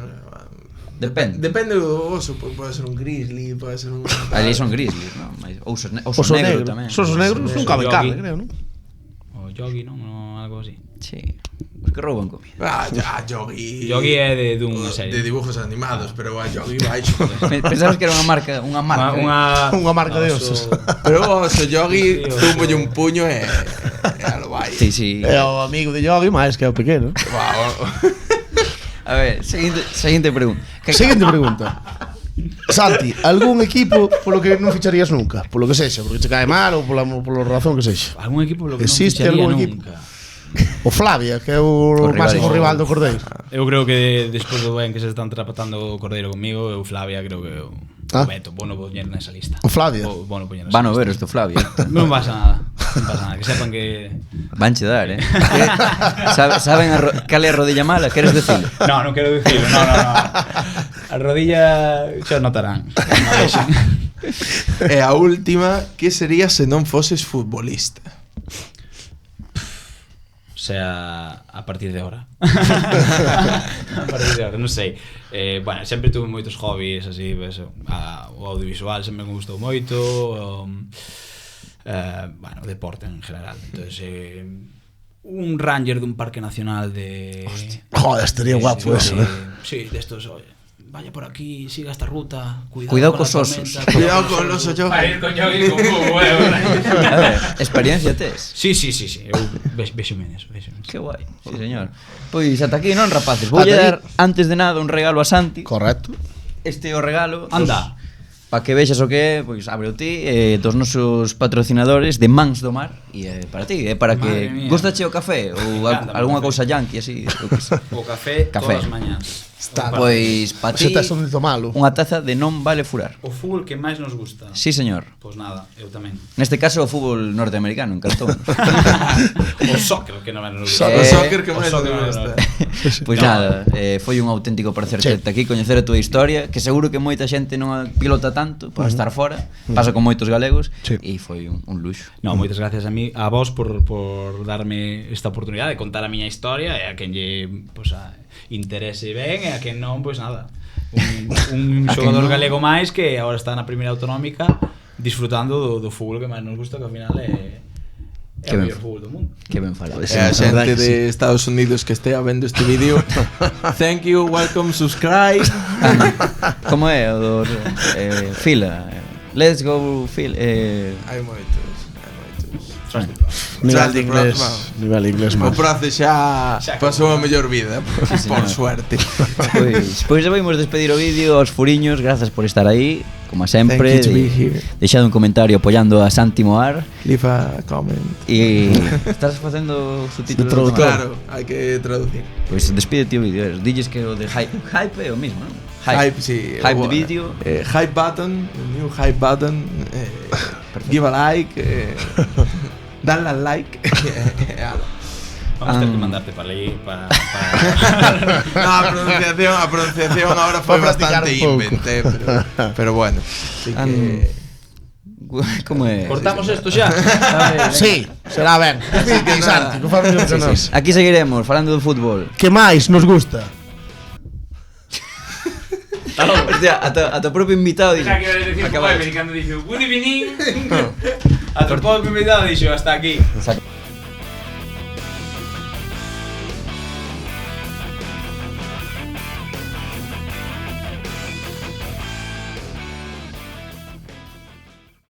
S5: Depende.
S3: Depende do oso, pode ser un grizzly, pode ser un.
S5: Ali son grizzlies, non? Oso
S1: Oso
S5: negro
S1: negro
S5: tamén.
S1: Oso negros non cabe
S4: Yogi.
S1: carne, creo, non?
S4: O yogi, non? O algo así.
S5: Sí. Os que rouban comida.
S3: Yogi.
S4: Yogi é de dunha serie.
S3: De dibujos animados, pero a Yogi vai.
S5: Pensabas que era unha marca, unha marca.
S1: Unha marca de osos.
S3: Pero o oso Yogi,
S4: Sí, oso.
S3: túmbolle un puño e a lo vai.
S5: Sí, sí.
S1: É o amigo de Yogi máis que é o pequeno.
S5: A ver, seguinte pregunta.
S1: Seguinte pregunta. Santi, algún equipo polo que non ficharías nunca? Polo que sexa, porque che cae mal ou pola razón que sexa.
S4: Algún equipo lo que
S1: Existe
S4: non ficharía
S1: algún equipo?
S4: nunca.
S1: O Flavia, que é o
S5: rival.
S1: máximo rival do Cordeiro.
S4: Eu creo que despois do ben que se están trapatando o Cordeiro comigo, eu Flavia creo que o Beto, bueno poñer nesa lista.
S1: O Flavia.
S4: Bueno poñer nesa
S5: Van a
S4: lista.
S5: ver esto, Flavio.
S4: Non pasa nada. Non pasa nada, que sepan que
S5: Vanche dar, Saben cal é a rodilla mala? Queres decirlo?
S4: No, non quero dicirlo, no. A rodilla xa notarán. Non vexen.
S3: E a última, que sería se non foses futbolista?
S4: O sea, a partir de ahora. A partir de ahora, non sei. Bueno, sempre tuve moitos hobbies así, pues, o audiovisual sempre me gustou moito. bueno, deporte en general. Entonces, un ranger de un parque nacional de...
S1: Joder, estaría guapo eso,
S4: Sí, de estos, oye, vaya por aquí, siga esta ruta,
S5: Cuidado
S4: con
S5: cos
S4: la
S5: osos.
S4: tormenta,
S3: Cuidado con los ocho.
S6: Para ir con jogging con Hugo,
S5: A ver, experiencia tes.
S4: Sí, eu vexome neso.
S5: Que guai, sí señor. Pois ata aquí non, rapaces. Vou
S1: Ata
S5: dar,
S1: aquí.
S5: antes de nada, un regalo a Santi.
S1: Correcto.
S5: Este é o regalo.
S4: Anda.
S5: Para que vexas o que é, pois abre o ti, dos nosos patrocinadores de Mans do Mar. E é para ti, é para
S4: Madre
S5: que...
S4: mía.
S5: Gustache o café? Ou
S4: Encántame
S5: algunha
S4: o café.
S5: cousa yankee, así? eu que sei.
S4: O café,
S5: Café.
S4: todas as mañás.
S1: Está.
S5: Pois, para ti,
S1: Se tes un dito malo.
S5: unha taza de non vale furar.
S4: O fútbol que máis nos gusta.
S5: Sí, señor.
S4: Pois nada, eu tamén.
S5: Neste caso, o fútbol norteamericano, encantou.
S4: O soccer que non nos gusta.
S3: O soccer que
S4: o
S3: máis
S4: soccer
S3: te
S4: non nos
S3: gusta.
S4: gusta.
S5: Pois nada, foi un auténtico placer
S1: Sí.
S5: terte aquí, coñecer a túa historia, que seguro que moita xente non a pilota tanto por estar fora, pasa con moitos galegos,
S1: Sí.
S5: e foi un luxo.
S4: No, moitas gracias a mí, a vos por darme esta oportunidade de contar a miña historia e a quen lle, pois, interese ben e a quen non, pois nada. Un
S5: A quen
S4: xogador
S5: non.
S4: galego máis que agora está na primeira autonómica disfrutando do fútbol que máis nos gusta, que ao final é
S5: Que
S4: o
S5: ben.
S4: mellor fútbol do mundo.
S5: Que ben falado.
S3: E a xente de Estados Unidos que estea vendo este vídeo, thank you, welcome, subscribe.
S5: Como é o do fila? Let's go fila.
S3: Hai moitos.
S1: Nivel de
S3: Profe,
S1: inglés. Nivel de inglés
S3: O
S1: máis.
S3: Proce xa pasou a mellor vida, por
S5: señor.
S3: suerte.
S5: Pois vamos despedir o vídeo aos furiños, grazas por estar aí, como sempre.
S3: Thank you to be here.
S5: Deixade un comentario apoiando a Santi Moar
S3: Leave a comment.
S5: e estás facendo subtítulos.
S1: De traductor.
S3: Claro, hai que traducir.
S5: Pois despídete o vídeo, dilles que o de hype é o mismo, non?
S3: Hype, sí.
S5: Hype de vídeo.
S3: Hype button, the new hype button. Give a like. Dale al like.
S4: Vamos ter que mandarte para aí para
S3: No, a pronunciación ahora foi
S1: Vou practicar
S3: bastante
S1: un pouco.
S3: inventé, pero bueno. Así que...
S5: Como é?
S4: cortamos isto xa.
S1: Sí, será ben.
S3: que nada.
S1: Santi, que faz mellor que nós.
S5: Aquí seguiremos falando do fútbol.
S1: Que máis nos gusta?
S5: Hostia, ata o propio invitado dice.
S6: Xa que iba a decir
S5: Acaba.
S6: Hugo, americano dixo, good evening.
S4: A tu pobre invitado dixo hasta aquí.
S5: Exacto.